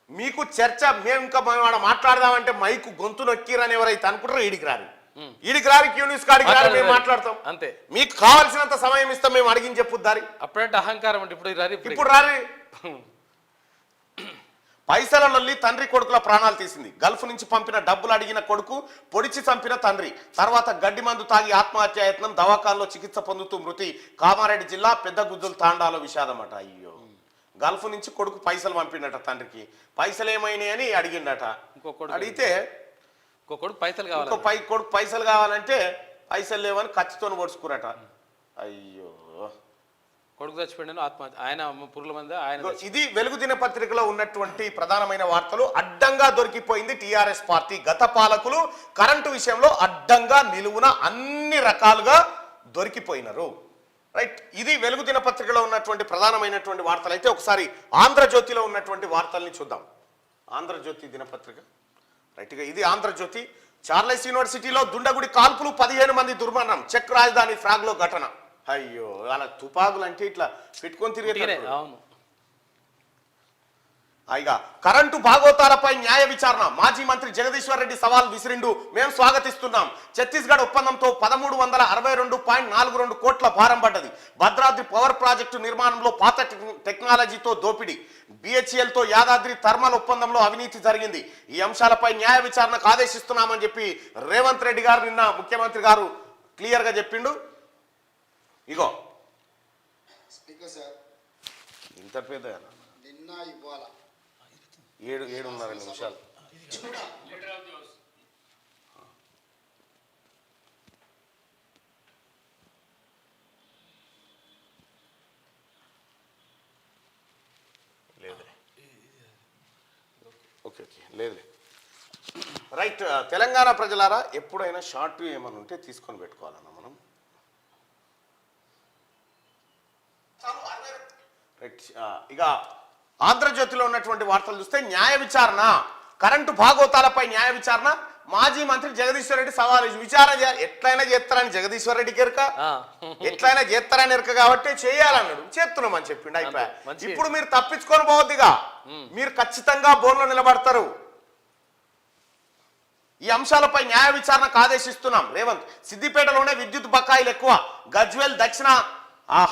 మీకు చర్చ మేము ఇంకా మాట్లాడదామంటే మైకు గొంతు నొక్కిరని ఎవరైతే అనుకుంటారో ఈడికి రారి క్యూనిస్ కాడికి రారి, మేము మాట్లాడతాం అంతే. మీకు కావాల్సినంత సమయం ఇస్తాం, మేము అడిగిన చెప్పుద్దారి. అప్పుడంటే అహంకారం అంటే ఇప్పుడు రారి. పైసల నల్లి తండ్రి కొడుకుల ప్రాణాలు తీసింది. గల్ఫ్ నుంచి పంపిన డబ్బులు అడిగిన కొడుకు పొడిచి చంపిన తండ్రి. తర్వాత గడ్డి మందు తాగి ఆత్మహత్యాయత్నం, దవాఖానలో చికిత్స పొందుతూ మృతి. కామారెడ్డి జిల్లా పెద్ద గుజ్జుల తాండాలో విషాదమట. అయ్యో, గల్ఫ్ నుంచి కొడుకు పైసలు పంపిండట తండ్రికి. పైసలు ఏమైనాయి అని అడిగిండట. అడిగితే కొడుకు పైసలు కావాలి, కొడుకు పైసలు కావాలంటే పైసలు లేవని కత్తితో పొడుచుకురట. అయ్యో, కొడుకు చచ్చిపోయాను ఆత్మహత్య, ఆయన పురుగుల మంది ఆయన. ఇది వెలుగు దినపత్రికలో ఉన్నటువంటి ప్రధానమైన వార్తలు. అడ్డంగా దొరికిపోయింది టీఆర్ఎస్ పార్టీ. గత పాలకులు కరెంటు విషయంలో అడ్డంగా నిలువున అన్ని రకాలుగా దొరికిపోయినారు. రైట్, ఇది వెలుగు దినపత్రికలో ఉన్నటువంటి ప్రధానమైనటువంటి వార్తలు. అయితే ఒకసారి ఆంధ్రజ్యోతిలో ఉన్నటువంటి వార్తల్ని చూద్దాం. ఆంధ్రజ్యోతి దినపత్రిక. రైట్గా ఇది ఆంధ్రజ్యోతి. చార్లెస్ యూనివర్సిటీలో దుండగుడి కాల్పులు, 15 మంది దుర్మరణం. చెక్ రాజధాని ఫ్రాగ్లో ఘటన. అయ్యో, అలా తుపాకులు అంటే ఇట్లా పెట్టుకొని తిరిగే. ఇక కరెంటు భాగోతాలపై న్యాయ విచారణ మాజీ మంత్రి జగదీశ్వర్ రెడ్డి సవాల్ విసిరిండు. మేము స్వాగతిస్తున్నాం. ఛత్తీస్గఢ్ ఒప్పందంతో 1362.42 కోట్ల భారం పడ్డది. భద్రాద్రి పవర్ ప్రాజెక్టు నిర్మాణంలో పాత టెక్నాలజీతో దోపిడీ. BHEL తో యాదాద్రి థర్మల్ ఒప్పందంలో అవినీతి జరిగింది. ఈ అంశాలపై న్యాయ విచారణకు ఆదేశిస్తున్నామని చెప్పి రేవంత్ రెడ్డి గారు నిన్న ముఖ్యమంత్రి గారు క్లియర్ గా చెప్పిండు. ఇగో ఇంత పెద్ద నిన్న ఇవ్వాల 7:30 నిమిషాలు. ఓకే లేదులే రైట్. తెలంగాణ ప్రజలారా ఎప్పుడైనా షార్ట్ వ్యూ ఏమైనా ఉంటే తీసుకొని పెట్టుకోవాలన్నా మనం. రైట్. ఇక ఆంధ్రజ్యోతిలో ఉన్నటువంటి వార్తలు చూస్తే న్యాయ విచారణ కరెంటు భాగోతాలపై న్యాయ విచారణ మాజీ మంత్రి జగదీశ్వర్ రెడ్డి సవాల్ విచారణ ఎట్లయినా చేస్తారని జగదీశ్వర్ రెడ్డికి ఎరక ఎట్లయినా చేస్తారని ఎరక కాబట్టి చేయాలన్నాడు. చేస్తున్నామని చెప్పిండు. అయిపోయా. ఇప్పుడు మీరు తప్పించుకొని పోవద్దిగా, మీరు ఖచ్చితంగా బోన్లో నిలబడతారు. ఈ అంశాలపై న్యాయ విచారణకు ఆదేశిస్తున్నాం రేవంత్. సిద్దిపేటలోనే విద్యుత్ బకాయిలు ఎక్కువ. గజ్వేల్ దక్షిణ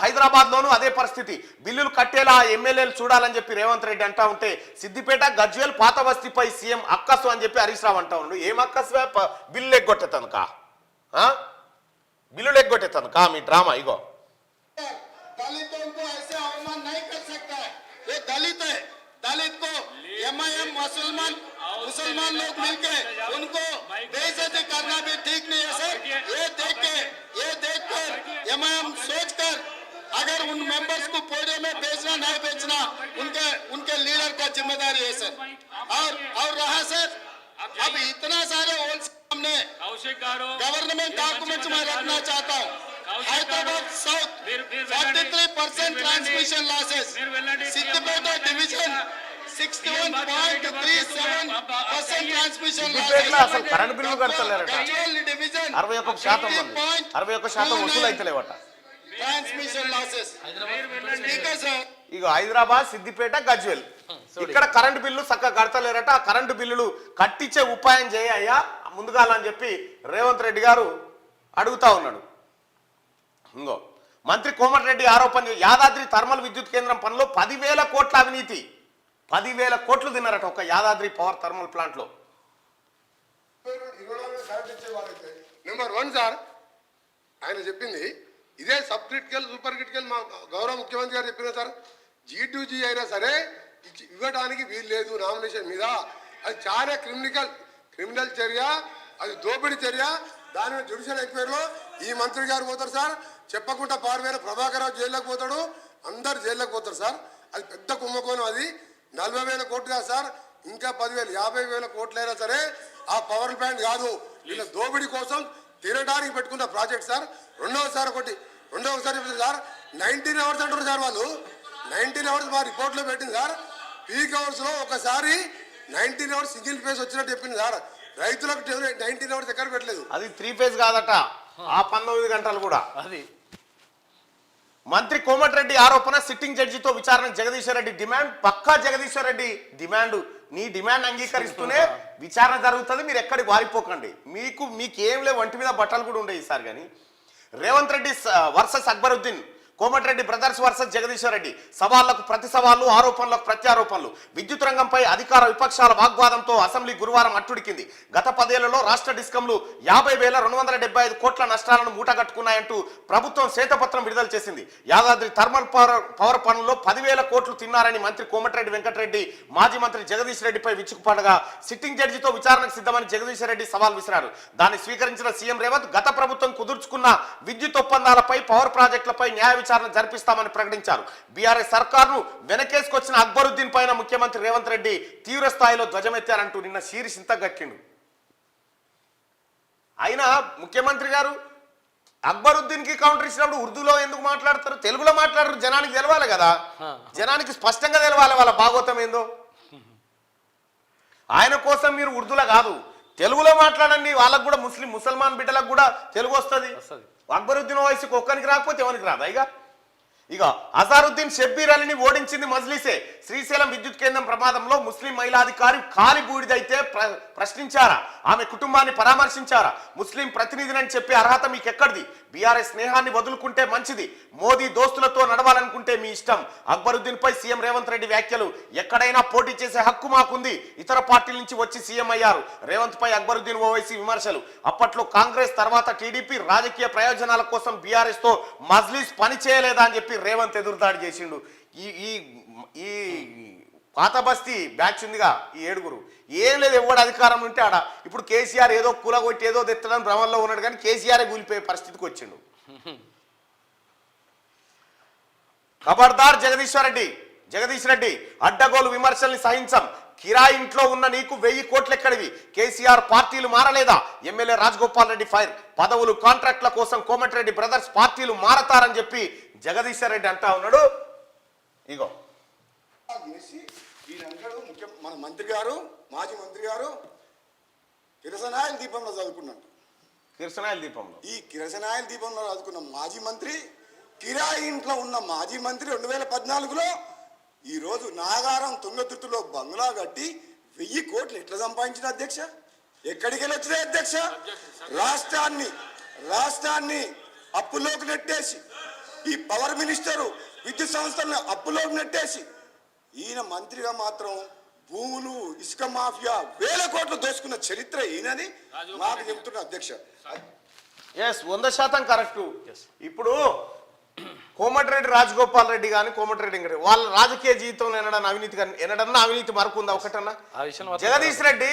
హైదరాబాద్ లోను అదే పరిస్థితి. బిల్లులు కట్టేలా ఎమ్మెల్యేలు చూడాలని చెప్పి రేవంత్ రెడ్డి అంటా ఉంటే సిద్దిపేట గజ్వేల్ పాత బస్తీపై సీఎం అక్కసు అని చెప్పి హరీష్ రావు అంటా ఉండు. ఏం అక్కసు? బిల్లు ఎగ్గొట్టేతనుకా, బిల్లులు ఎగ్గొట్టేతనుకా మీ డ్రామా. ఇగో दलित को MIM मुसलमान लोग मिलके उनको बेइज्जती करना भी ठीक नहीं है सर। ये देख कर MIM सोच कर अगर उन मेंबर्स को पोडियम में बेचना नहीं बेचना उनके लीडर का जिम्मेदारी है सर। और रहा सर अब इतना सारे हमने गवर्नमेंट डॉक्यूमेंट्स में रखना चाहता हूँ। Hyderabad south 43% transmission losses, Siddipet division 61.37% transmission సిద్దిపేటలో అసలు కరెంట్ బిల్లు కడతలేరట. 61% వసూలు అయితలేవట ట్రాన్స్మిషన్ లాసెస్. ఇగో హైదరాబాద్, సిద్దిపేట, గజ్వేల్ ఇక్కడ కరెంట్ బిల్లు చక్కగా కడతలేరట. ఆ కరెంటు బిల్లులు కట్టించే ఉపాయం చేయ్యా ముందుగాలని చెప్పి రేవంత్ రెడ్డి గారు అడుగుతా ఉన్నాడు. ఇంకో మంత్రి కోమటిరెడ్డి ఆరోపణ, యాదాద్రి థర్మల్ విద్యుత్ కేంద్రం పనిలో 10,000 కోట్ల అవినీతి. 10,000 కోట్లు తిన్నారట ఒక యాదాద్రి పవర్ థర్మల్ ప్లాంట్ లో. నెంబర్ 1 సార్ ఆయన చెప్పింది ఇదే సబ్ క్రిటికల్ సూపర్ క్రిటికల్. మా గౌరవ ముఖ్యమంత్రి గారు చెప్పిన సార్ G2G అయినా సరే ఇవ్వడానికి వీలు లేదు నామినేషన్ మీద. అది చాలా క్రిమినల్ చర్య, అది దోపిడీ చర్య. దాని మీద జ్యుడిషియల్ ఎంక్వైరీలో ఈ మంత్రి గారు పోతారు సార్. చెప్పకుండా పారిపోయిన ప్రభాకర్ రావు జైల్లోకి పోతాడు, అందరు జైల్లోకి పోతారు సార్. అది పెద్ద కుంభకోణం. అది 40,000 కోట్లు కాదు సార్, ఇంకా 10,000 50,000 కోట్లు అయినా సరే ఆ పవర్ ప్లాంట్ కాదు, వీళ్ళ దోపిడీ కోసం తినడానికి పెట్టుకున్న ప్రాజెక్ట్ సార్. రెండవసారి సార్ 19 అవర్స్ అంటారు సార్ వాళ్ళు. 19 అవర్స్ మా రిపోర్ట్లో పెట్టింది సార్. పీక్ అవర్స్ లో ఒకసారి 19 అవర్స్ సింగిల్ ఫేజ్ వచ్చినట్టు చెప్పింది సార్. రైతులకు 19 అవర్స్ ఎక్కడ పెట్టలేదు. అది 3 ఫేజ్ కాదట, ఆ 19 గంటలు కూడా. అది మంత్రి కోమటిరెడ్డి ఆరోపణ సిట్టింగ్ జడ్జితో విచారణ జగదీశ్వర్ రెడ్డి డిమాండ్. పక్కా జగదీశ్వర్ రెడ్డి డిమాండ్, నీ డిమాండ్ అంగీకరిస్తూనే విచారణ జరుగుతుంది. మీరు ఎక్కడికి వారిపోకండి. మీకు ఏం లేవు, వంటి మీద బట్టలు కూడా ఉండే ఈసారి. కానీ Revanth Reddy versus Akbaruddin, Komatireddy brothers versus Jagadishwar Reddy. సవాళ్లకు ప్రతి సవాళ్లు, ఆరోపణలకు ప్రత్యారోపణలు. విద్యుత్ రంగంపై అధికార విపక్షాల వాగ్వాదంతో అసెంబ్లీ గురువారం అట్టుడికింది. గత 10 ఏళ్లలో రాష్ట్ర డిస్కంలు 50,275 కోట్ల నష్టాలను మూటగట్టుకున్నాయంటూ ప్రభుత్వం శ్వేతపత్రం విడుదల చేసింది. యాదాద్రి థర్మల్ పవర్ పనుల్లో 10,000 కోట్లు తిన్నారని మంత్రి కోమటిరెడ్డి వెంకటరెడ్డి మాజీ మంత్రి జగదీష్ రెడ్డిపై విచ్చుకుపడగా సిట్టింగ్ జడ్జితో విచారణకు సిద్ధమని జగదీశ్వర్ రెడ్డి సవాల్ విసిరారు. దాన్ని స్వీకరించిన సీఎం రేవంత్ గత ప్రభుత్వం కుదుర్చుకున్న విద్యుత్ ఒప్పందాలపై, పవర్ ప్రాజెక్టులపై న్యాయ విచారణ జరిపిస్తామని ప్రకటించారు. బీఆర్ఎస్ సర్కార్ను వెనకేసుకొచ్చిన అక్బరుద్దీన్ పైన ముఖ్యమంత్రి రేవంత్ రెడ్డి తీవ్ర స్థాయిలో ధ్వజమెత్తారంటూ నిన్న శీర్షింత గట్టిండు. అయినా ముఖ్యమంత్రి గారు అక్బరుద్దీన్ కి కౌంటర్ ఇచ్చినప్పుడు ఉర్దూలో ఎందుకు మాట్లాడతారు? తెలుగులో మాట్లాడరు. జనానికి తెలవాలి కదా, జనానికి స్పష్టంగా తెలవాలి వాళ్ళ భాగవతం ఏందో. ఆయన కోసం మీరు ఉర్దూలో కాదు తెలుగులో మాట్లాడండి. వాళ్ళకు కూడా ముసల్మాన్ బిడ్డలకు కూడా తెలుగు వస్తుంది. అక్బరుద్దీన్ వయసుకు ఒక్కరికి రాకపోతే ఎవరికి రాదా? ఇక ఇక అజారుద్దీన్ షబ్బీర్ అలీని ఓడించింది మజ్లిసే. శ్రీశైలం విద్యుత్ కేంద్రం ప్రమాదంలో ముస్లిం మహిళాధికారి కాలి బూడిదైతే ప్రశ్నించారా? ఆమె కుటుంబాన్ని పరామర్శించారా? ముస్లిం ప్రతినిధిని చెప్పే అర్హత మీకు ఎక్కడిది? బీఆర్ఎస్ స్నేహాన్ని వదులుకుంటే మంచిది, మోదీ దోస్తులతో నడవాలనుకుంటే మీ ఇష్టం. అక్బరుద్దీన్ పై సీఎం రేవంత్ రెడ్డి వ్యాఖ్యలు. ఎక్కడైనా పోటీ చేసే హక్కు మాకుంది, ఇతర పార్టీల నుంచి వచ్చి సీఎం అయ్యారు. రేవంత్ పై అక్బరుద్దీన్ ఓవైసీ విమర్శలు. అప్పట్లో కాంగ్రెస్ తర్వాత టీడీపీ రాజకీయ ప్రయోజనాల కోసం బీఆర్ఎస్ తో మజ్లిస్ పని చేయలేదా అని చెప్పి రేవంత్ ఎదురుదాడి చేసిండు. ఈ పాత బస్తీ బ్యాచ్ ఉందిగా, ఈ 7 ఏం లేదు, ఎవడు అధికారం ఉంటే ఆడ. ఇప్పుడు కేసీఆర్ ఏదో కూలగొట్టి ఏదో తెత్తడానికి భ్రమంలో ఉన్నాడు, కానీ కేసీఆరే కూలిపోయే పరిస్థితికి వచ్చిండు. ఖబర్దార్ జగదీష్ రెడ్డి అడ్డగోలు విమర్శల్ని సహించం. కిరాయి ఇంట్లో ఉన్న నీకు 1000 కోట్లు ఎక్కడివి? కేసీఆర్ పార్టీలు మారలేదా? MLA Rajagopal Reddy fire. పదవులు కాంట్రాక్ట్ల కోసం కోమటిరెడ్డి బ్రదర్స్ పార్టీలు మారతారని చెప్పి జగదీశ్వర్ రెడ్డి అంటా ఉన్నాడు. ఇగో మన మంత్రి గారు, మాజీ మంత్రి గారు కిరసనాయల దీపంలో చదువుకున్నాడు. ఈ కిరసనాయల దీపంలో చదువుకున్న మాజీ మంత్రి, కిరాయి ఇంట్లో ఉన్న మాజీ మంత్రి 2014లో ఈరోజు నాగారం తుంగతుర్తిలో బంగ్లా కట్టి 1000 కోట్లు ఎట్లా సంపాదించిన అధ్యక్ష? ఎక్కడికి వెళ్ళి వచ్చినాయి అధ్యక్ష? రాష్ట్రాన్ని అప్పులోకి నెట్టేసి, ఈ పవర్ మినిస్టరు విద్యుత్ సంస్థలను అప్పులోకి నెట్టేసి, ఈయన మంత్రిగా మాత్రం భూములు, ఇసుక మాఫియా 1000 కోట్లు దోచుకున్న చరిత్ర ఈయనది నాకు చెప్తున్నా అధ్యక్ష. 100% కరెక్ట్. ఇప్పుడు కోమటిరెడ్డి రాజగోపాల్ రెడ్డి కానీ కోమటిరెడ్డి గారు వాళ్ళ రాజకీయ జీవితంలో ఎన్నడన్నా అవినీతి మరకుందా? ఒకటన్నా? జగదీష్ రెడ్డి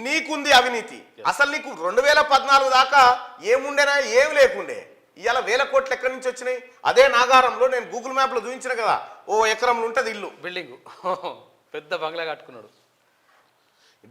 నీకుంది అవినీతి. అసలు నీకు 2014 దాకా ఏముండేనా? ఏమి లేకుండే. ఇవాళ 1000 కోట్లు ఎక్కడి నుంచి వచ్చినాయి? అదే నాగారంలో నేను గూగుల్ మ్యాప్ లో చూపించిన కదా, ఓ ఎకరంలో ఉంటది ఇల్లు, బిల్డింగ్, పెద్ద బంగ్లా కట్టుకున్నాడు.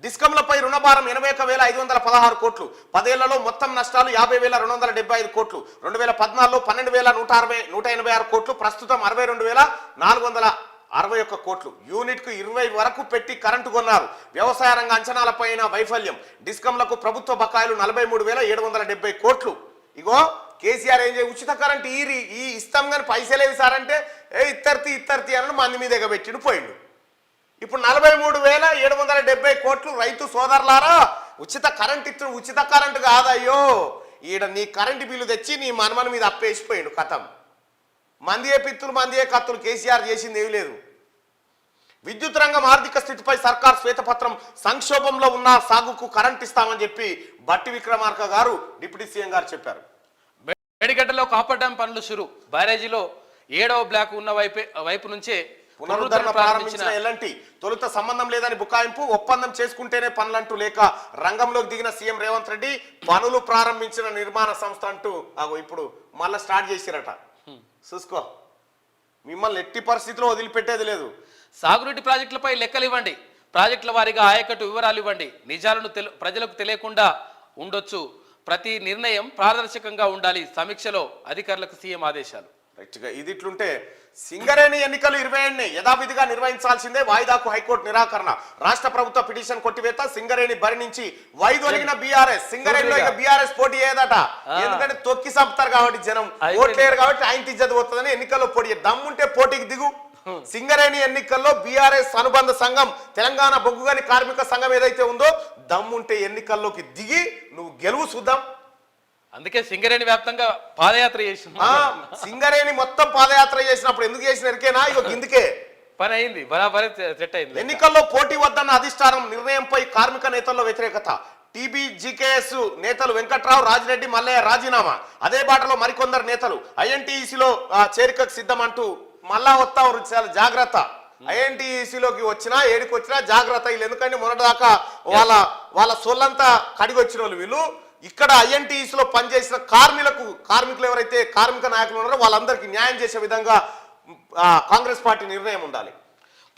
డిస్కంలపై రుణభారం 81,516 కోట్లు. 10 ఏళ్లలో మొత్తం నష్టాలు 50,275 కోట్లు. 2014లో 12,186 కోట్లు. ప్రస్తుతం 62,461 కోట్లు. యూనిట్ కు 20 వరకు పెట్టి కరెంటు కొన్నారు. వ్యవసాయ రంగ అంచనాలపైన వైఫల్యం. డిస్కంలకు ప్రభుత్వ బకాయిలు 43,770 కోట్లు. ఇగో కేసీఆర్ ఏం చేయ, ఉచిత కరెంట్ ఈ ఇస్తాం కానీ పైసలేవి సార్ అంటే ఇత్తర్తి అని మంది మీద ఎగబెట్టిడు పోయిండు. ఇప్పుడు 43,770 కోట్లు. రైతు సోదరులారా, ఉచిత కరెంట్ ఇచ్చిన ఉచిత కరెంటు కాదయ్యో, ఈడ నీ కరెంటు బిల్లు తెచ్చి నీ మనమన మీద అప్పేసిపోయిండు. కథం. మందియే పిత్తులు మందియే కత్తులు. కేసీఆర్ చేసింది ఏమీ లేదు. విద్యుత్ రంగం ఆర్థిక స్థితిపై సర్కార్ శ్వేతపత్రం. సంక్షోభంలో ఉన్న సాగుకు కరెంట్ ఇస్తామని చెప్పి బట్టి విక్రమార్క గారు డిప్యూటీ సీఎం గారు చెప్పారు. మేడిగడ్డలో కాపర్ డ్యాం పనులు షురు. బ్యారేజీలో 7వ బ్లాక్ ఉన్న వైపు నుంచే పునరుద్ధరణ ప్రారంభించిన ఎల్ఎన్టీ తొలుత సంబంధం లేదని బుకాయింపు. ఒప్పందం చేసుకుంటేనే పనులంటూ లేక రంగంలోకి దిగిన సీఎం రేవంత్ రెడ్డి పనులు ప్రారంభించిన నిర్మాణ సంస్థ అంటూ ఇప్పుడు మళ్ళీ స్టార్ట్ చేసిరట. చూసుకో, మిమ్మల్ని ఎట్టి పరిస్థితిలో వదిలిపెట్టేది లేదు. సాగునీటి ప్రాజెక్టులపై లెక్కలు ఇవ్వండి, ప్రాజెక్టుల వారీగా ఆయకట్టు వివరాలు ఇవ్వండి, నిజాలను ప్రజలకు తెలియకుండా ఉండొచ్చు, ప్రతి నిర్ణయం పారదర్శకంగా ఉండాలి, సమీక్షలో అధికారులకు సీఎం ఆదేశాలు. ఇది ఇట్లుంటే సింగరేణి ఎన్నికలు 27 యథావిధిగా నిర్వహించాల్సిందే. వాయిదాకు హైకోర్టు నిరాకరణ. రాష్ట్ర ప్రభుత్వ పిటిషన్ కొట్టివేత. సింగరేణి బరి నుంచి వైదొలిగిన బీఆర్ఎస్. సింగరేణిలో ఇక బీఆర్ఎస్ పోటీ చేయదట. ఎందుకంటే తొక్కి సంపుతారు కాబట్టి జనం, ఓట్లేరు కాబట్టి ఆయన ఇజ్జత్ పోతుందని ఎన్నికల్లో పోటీ. దమ్ముంటే పోటీకి దిగు. సింగరేణి ఎన్నికల్లో బీఆర్ఎస్ అనుబంధ సంఘం తెలంగాణ బొగ్గుగని కార్మిక సంఘం ఏదైతే ఉందో, దమ్ముంటే ఎన్నికల్లోకి దిగి నువ్వు గెలువు చూద్దాం. అందుకే సింగరేణి వ్యాప్తంగా పాదయాత్ర చేసిన. సింగరేణి మొత్తం పాదయాత్ర చేసినప్పుడు ఎందుకు చేసిన ఎరికేనా? ఇక ఇందుకే పని అయింది, బరాబరి సెట్ అయింది. ఎన్నికల్లో పోటీ వద్దన్న అధిష్టానం నిర్ణయంపై కార్మిక నేతల్లో వ్యతిరేకత. టీబీజీకేఎస్ నేతలు వెంకట్రావు, రాజిరెడ్డి, మల్లయ్య రాజీనామా. అదే బాటలో మరికొందరు నేతలు ఐఎన్టీఈసీలో చేరికకు సిద్ధం అంటూ మళ్ళా వస్తా చాలా జాగ్రత్త. ఐఎన్టీఈసీలోకి వచ్చినా ఏడికి వచ్చినా జాగ్రత్త. వీళ్ళు ఎందుకంటే మొన్నటిదాకా వాళ్ళ సొల్లంతా కడిగి వచ్చిన వాళ్ళు వీళ్ళు. ఇక్కడ ఐఎన్టీఈసీలో పనిచేసిన కార్మికులు ఎవరైతే కార్మిక నాయకులు ఉన్నారో వాళ్ళందరికీ న్యాయం చేసే విధంగా కాంగ్రెస్ పార్టీ నిర్ణయం ఉండాలి.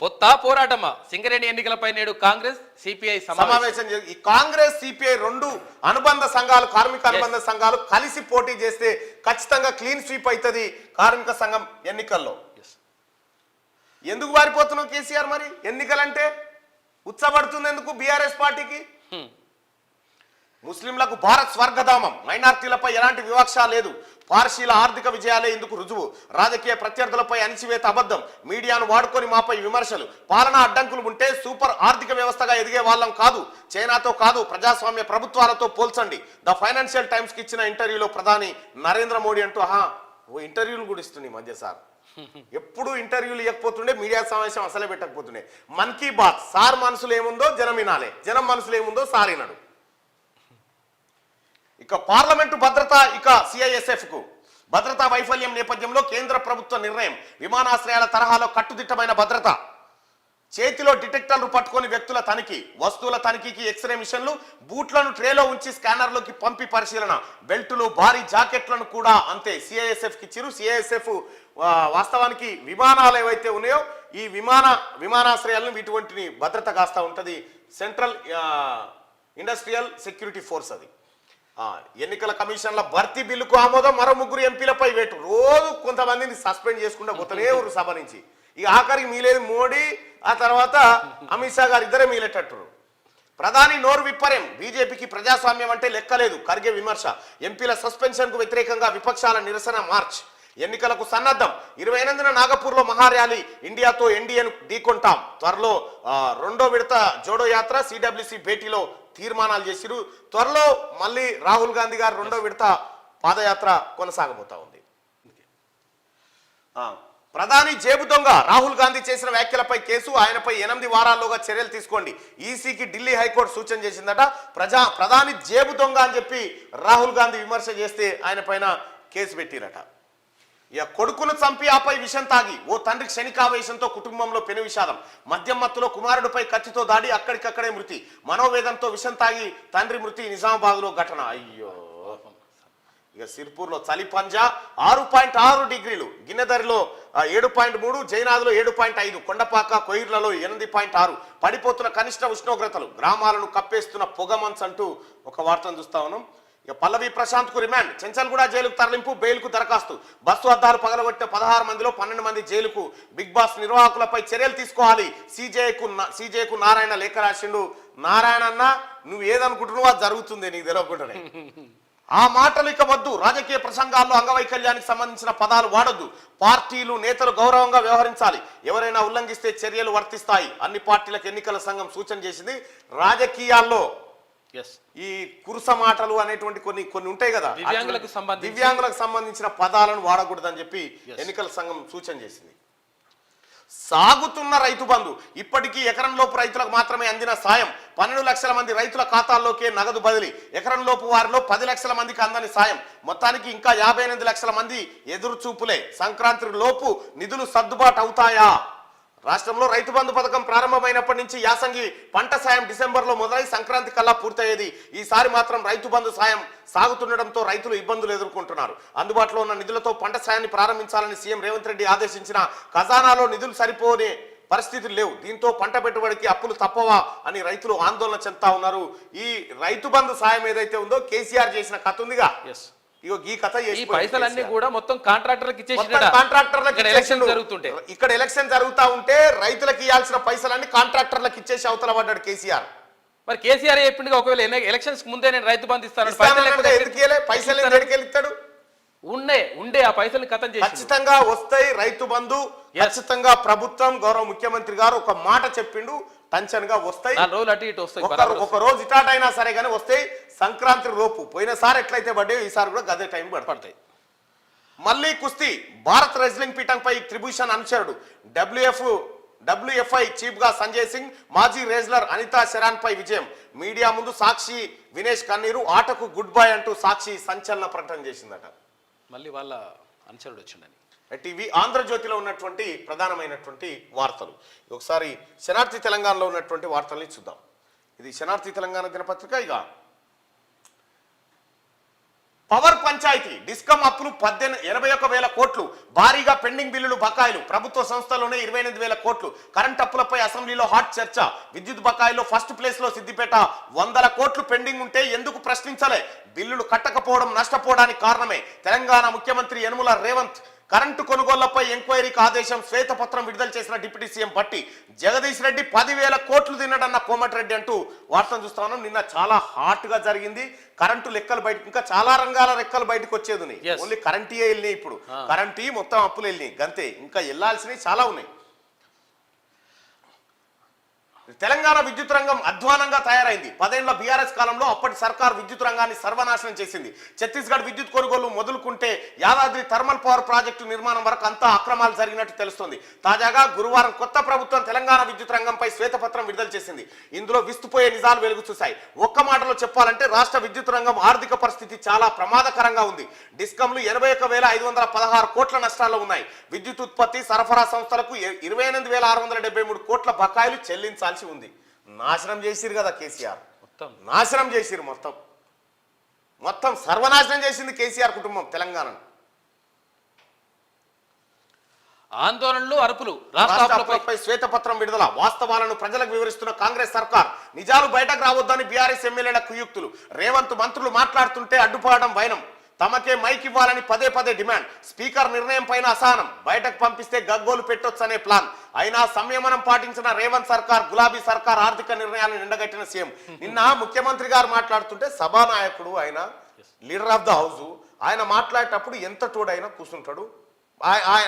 పొత్తా పోరాటమా? సింగరేణి ఎన్నికలపై నేడు కాంగ్రెస్ సిపిఐ సమావేశం. ఈ కాంగ్రెస్ సిపిఐ 2 అనుబంధ సంఘాలు, కార్మిక అనుబంధ సంఘాలు కలిసి పోటీ చేస్తే ఖచ్చితంగా క్లీన్ స్వీప్ అవుతుంది కార్మిక సంఘం ఎన్నికల్లో. ఎందుకు వారిపోతున్నావు కేసీఆర్? మరి ఎన్నికలంటే ఉత్సపడుతుంది ఎందుకు బీఆర్ఎస్ పార్టీకి? ముస్లింలకు భారత్ స్వర్గధామం, మైనార్టీలపై ఎలాంటి వివక్ష లేదు, పార్సీల ఆర్థిక విజయాలే ఇందుకు రుజువు, రాజకీయ ప్రత్యర్థులపై అణిచివేత అబద్ధం, మీడియాను వాడుకొని మాపై విమర్శలు, పాలనా అడ్డంకులు ఉంటే సూపర్ ఆర్థిక వ్యవస్థగా ఎదిగే వాళ్ళం కాదు, చైనాతో కాదు ప్రజాస్వామ్య ప్రభుత్వాలతో పోల్చండి. ద ఫైనాన్షియల్ టైమ్స్ కి ఇచ్చిన ఇంటర్వ్యూలో ప్రధాని నరేంద్ర మోడీ అంటూ ఓ ఇంటర్వ్యూలు కూడా ఇస్తుంది ఈ మధ్య సార్. ఎప్పుడు ఇంటర్వ్యూలు ఇవ్వకపోతుండే, మీడియా సమావేశం అసలే పెట్టకపోతుండే. మన్ కీ బాత్ సార్ మనసులో ఏముందో జనం వినాలే, జనం మనసులో ఏముందో సార్ వినడు. ఇక పార్లమెంటు భద్రత, ఇక సిఐఎస్ఎఫ్ కు భద్రతా వైఫల్యం నేపథ్యంలో కేంద్ర ప్రభుత్వ నిర్ణయం, విమానాశ్రయాల తరహాలో కట్టుదిట్టమైన భద్రత, చేతిలో డిటెక్టర్లు పట్టుకొని వ్యక్తుల తనిఖీ, వస్తువుల తనిఖీకి ఎక్స్రే మిషన్లు, బూట్లను ట్రేలో ఉంచి స్కానర్లోకి పంపి పరిశీలన, బెల్టులు భారీ జాకెట్లను కూడా అంతే సిఐఎస్ఎఫ్ కి ఇచ్చిరు. సిఐఎస్ఎఫ్ వాస్తవానికి విమానాలు ఏవైతే ఉన్నాయో ఈ విమానాశ్రయాలను వీటిని భద్రత కాస్తా ఉంటుంది. సెంట్రల్ ఇండస్ట్రియల్ సెక్యూరిటీ ఫోర్స్ అది. ఎన్నికల కమిషన్ల భర్తీ బిల్లుకు ఆమోదం, మరో 3 ఎంపీలపై వేటు, రోజు కొంతమందిని సస్పెండ్ చేసుకుంటూ పోతనే ఊరు సభ నుంచి. ఇక ఆఖరికి మీలేదు మోడీ, ఆ తర్వాత అమిత్ షా గారు ఇద్దరే మిగిలేటట్టు. ప్రధాని నోరు విప్పరేం, బీజేపీకి ప్రజాస్వామ్యం అంటే లెక్కలేదు, ఖర్గే విమర్శ, ఎంపీల సస్పెన్షన్ కు వ్యతిరేకంగా విపక్షాల నిరసన మార్చ్, ఎన్నికలకు సన్నద్ధం, 28న నాగపూర్లో మహార్యాలీ, ఇండియాతో ఎన్డీఏను ఢీకొంటాం, త్వరలో 2వ విడత జోడో యాత్ర, సిడబ్ల్యూసి భేటీలో తీర్మానాలు చేసిరు. త్వరలో మళ్ళీ రాహుల్ గాంధీ గారు 2వ విడత పాదయాత్ర కొనసాగబోతా ఉంది. ప్రధాని జేబు దొంగ, రాహుల్ గాంధీ చేసిన వ్యాఖ్యలపై కేసు, ఆయనపై 8 వారాల్లోగా చర్యలు తీసుకోండి, ఈసీకి ఢిల్లీ హైకోర్టు సూచన చేసిందట. ప్రధాని జేబు దొంగ అని చెప్పి రాహుల్ గాంధీ విమర్శ చేస్తే ఆయన పైన కేసు పెట్టిరట. ఇక కొడుకును చంపి ఆపై విషం తాగి ఓ తండ్రి క్షణికావేశంతో కుటుంబంలో పెను విషాదం, మద్యం మత్తులో కుమారుడిపై కత్తితో దాడి, అక్కడికక్కడే మృతి, మనోవేదంతో విషం తాగి తండ్రి మృతి, నిజామాబాద్లో ఘటన. అయ్యో. ఇక సిర్పూర్లో చలి పంజా 6.6 డిగ్రీలు, గిన్నెదరిలో 7.3, జైనాథ్లో 7.5, కొండపాక కొయిర్లలో 8.6, పడిపోతున్న కనిష్ట ఉష్ణోగ్రతలు, గ్రామాలను కప్పేస్తున్న పొగమంచు అంటూ ఒక వార్తను చూస్తా ఉన్నాం. ఇక పల్లవి ప్రశాంత్ కు రిమాండ్, చెంచల్గూడ జైలుకు తరలింపు, బెయిల్కు దరఖాస్తు, బస్సు అద్దాలు పగలగొట్టిన 16 మందిలో 12 మంది జైలుకు, బిగ్ బాస్ నిర్వాహకులపై చర్యలు తీసుకోవాలి, సీజేకు నారాయణ లేఖ రాసిండు. నారాయణ అన్న, నువ్వు ఏదనుకుంటున్నావు అది జరుగుతుంది, నీకు తెలియకుండానే. ఆ మాటలు ఇక వద్దు, రాజకీయ ప్రసంగాల్లో అంగవైకల్యానికి సంబంధించిన పదాలు వాడొద్దు, పార్టీలు నేతలు గౌరవంగా వ్యవహరించాలి, ఎవరైనా ఉల్లంఘిస్తే చర్యలు వర్తిస్తాయి, అన్ని పార్టీలకు ఎన్నికల సంఘం సూచన చేసింది. రాజకీయాల్లో ఈ కురుస మాటలు అనేటువంటి కొన్ని ఉంటాయి కదా, దివ్యాంగులకు సంబంధించిన పదాలను వాడకూడదని చెప్పి ఎన్నికల సంఘం సూచన చేసింది. సాగుతున్న రైతు బంధు, ఇప్పటికీ ఎకరంలోపు రైతులకు మాత్రమే అందిన సాయం, 12 లక్షల మంది రైతుల ఖాతాల్లోకే నగదు బదిలీ, ఎకరంలోపు వారిలో 10 లక్షల మందికి అందని సాయం, మొత్తానికి ఇంకా 58 లక్షల మంది ఎదురు చూపులే. సంక్రాంతి లోపు నిధులు సర్దుబాటు అవుతాయా? రాష్ట్రంలో రైతు బంధు పథకం ప్రారంభమైనప్పటి నుంచి యాసంగి పంట సాయం డిసెంబర్లో మొదలై సంక్రాంతి కల్లా పూర్తయ్యేది. ఈసారి మాత్రం రైతు బంధు సాయం సాగుతుండటంతో రైతులు ఇబ్బందులు ఎదుర్కొంటున్నారు. అందుబాటులో ఉన్న నిధులతో పంట సాయాన్ని ప్రారంభించాలని సీఎం రేవంత్ రెడ్డి ఆదేశించిన ఖజానాలో నిధులు సరిపోని పరిస్థితులు లేవు. దీంతో పంట పెట్టుబడికి అప్పులు తప్పవా అని రైతులు ఆందోళన చెందుతా ఉన్నారు. ఈ రైతు బంధు సాయం ఏదైతే ఉందో కేసీఆర్ చేసిన కథ ఉందిగా, ఇగో ఈ కథ ఈ పైసలన్నీ కూడా మొత్తం కాంట్రాక్టర్లకు ఇక్కడ ఎలక్షన్ జరుగుతా ఉంటే రైతులకు ఇవ్వాల్సిన పైసలన్నీ కాంట్రాక్టర్లకు ఇచ్చేసి అవతల పడ్డాడు కేసీఆర్. మరి కేసీఆర్ చెప్పింది ఒకవేళ ఎలక్షన్స్ ముందే నేను రైతు బంధు ఇస్తాను, పైసలు ఎక్కడికెళ్తాడు? ఉండే ఆ పైసలు కథం చేసి ఖచ్చితంగా వస్తాయి. రైతు బంధు ఖచ్చితంగా ప్రభుత్వం గౌరవ ముఖ్యమంత్రి గారు ఒక మాట చెప్పిండు, టెన్షన్ గా వస్తాయి. ఒక రోజు ఇటాట్ అయినా సరే కానీ వస్తాయి. సంక్రాంతి లోపు పోయినసారి ఎట్లయితే పడ్డాయో ఈసారి కూడా గదే టైం పడతాయి. మళ్ళీ కుస్తీ, భారత్ రెజ్లింగ్ పీఠంపై త్రిభూషణ్ అనుచరుడు, డబ్ల్యూఎఫ్ఐ చీఫ్ గా సంజయ్ సింగ్, మాజీ రెజ్లర్ అనితా శరాన్ పై విజయం, మీడియా ముందు సాక్షి వినేష్ కన్నీరు, ఆటకు గుడ్ బై అంటూ సాక్షి సంచలన ప్రకటన చేసిందట. మళ్ళీ వాళ్ళ అనుచరుడు వచ్చిందని టీవీ ఆంధ్రజ్యోతిలో ఉన్నటువంటి ప్రధానమైనటువంటి వార్తలు. ఒకసారి శనార్థి తెలంగాణలో ఉన్నటువంటి వార్తల్ని చూద్దాం. ఇది శనార్థి తెలంగాణ దినపత్రిక. ఇక పవర్ పంచాయతీ డిస్కమ్ అప్పులు 81,000 కోట్లు, భారీగా పెండింగ్ బిల్లులు బకాయిలు, ప్రభుత్వ సంస్థలోనే 28,000 కోట్లు, కరెంట్ అప్పులపై అసెంబ్లీలో హాట్ చర్చ, విద్యుత్ బకాయిలో ఫస్ట్ ప్లేస్ లో సిద్దిపేట, 100 కోట్లు పెండింగ్ ఉంటే ఎందుకు ప్రశ్నించలే, బిల్లులు కట్టకపోవడం నష్టపోవడానికి కారణమే, తెలంగాణ ముఖ్యమంత్రి యనుమల రేవంత్ కరెంటు కొనుగోళ్లపై ఎంక్వైరీకి ఆదేశం, శ్వేతపత్రం విడుదల చేసిన డిప్యూటీ సీఎం భట్టి. జగదీష్ రెడ్డి 10,000 కోట్లు తిన్నాడన్న కోమటిరెడ్డి అంటూ వార్తను చూస్తా ఉన్నాం. నిన్న చాలా హాట్ గా జరిగింది. కరెంటు లెక్కలు బయట, ఇంకా చాలా రంగాల లెక్కలు బయటకు వచ్చేది. ఓన్లీ కరెంటీయే వెళ్ళినాయి. ఇప్పుడు కరెంటీ మొత్తం అప్పులు వెళ్ళినాయి గంతే, ఇంకా వెళ్లాల్సినవి చాలా ఉన్నాయి. తెలంగాణ విద్యుత్ రంగం అధ్వానంగా తయారైంది. 10 ఏళ్ల బీఆర్ఎస్ కాలంలో అప్పటి సర్కార్ విద్యుత్ రంగాన్ని సర్వనాశనం చేసింది. ఛత్తీస్గఢ్ విద్యుత్ కొనుగోలు మొదలుకుంటే యాదాద్రి థర్మల్ పవర్ ప్రాజెక్టు నిర్మాణం వరకు అంతా అక్రమాలు జరిగినట్టు తెలుస్తోంది. తాజాగా గురువారం కొత్త ప్రభుత్వం తెలంగాణ విద్యుత్ రంగంపై శ్వేతపత్రం విడుదల చేసింది. ఇందులో విస్తుపోయే నిజాలు వెలుగు చూశాయి. ఒక్క మాటలో చెప్పాలంటే రాష్ట్ర విద్యుత్ రంగం ఆర్థిక పరిస్థితి చాలా ప్రమాదకరంగా ఉంది. డిస్కంలు 81,516 కోట్ల నష్టాల్లో ఉన్నాయి. విద్యుత్ ఉత్పత్తి సరఫరా సంస్థలకు 28,673 కోట్ల బకాయిలు చెల్లించాల్సి ఉంది. నాశనం చేసిరు కదా కేసీఆర్, నాశనం చేసిరు, మొత్తం సర్వనాశనం చేసింది కేసీఆర్ కుటుంబం తెలంగాణను. ఆందోళనలు, అరుపులు, రాష్ట్రాలపై శ్వేతపత్రం విడుదల. వాస్తవాలను ప్రజలకు వివరిస్తున్న కాంగ్రెస్ సర్కార్. నిజాలు బయటకు రావద్దని బీఆర్ఎస్ ఎమ్మెల్యేల కుయుక్తులు. రేవంత్ మంత్రులు మాట్లాడుతుంటే అడ్డుపడడం వైనం. తమకే మైక్ ఇవ్వాలని పదే డిమాండ్. స్పీకర్ నిర్ణయం పైన అసహనం. బయటకు పంపిస్తే గగ్గోలు పెట్టొచ్చనే ప్లాన్. అయినా సంయమనం పాటించిన రేవంత్ సర్కార్, గులాబీ సర్కార్ ఆర్థిక నిర్ణయాలను ఎండగట్టిన సీఎం. నిన్న ముఖ్యమంత్రి గారు మాట్లాడుతుంటే సభానాయకుడు, ఆయన లీడర్ ఆఫ్ ద హౌస్, ఆయన మాట్లాడేటప్పుడు ఎంత తోడైనా కూర్చుంటాడు,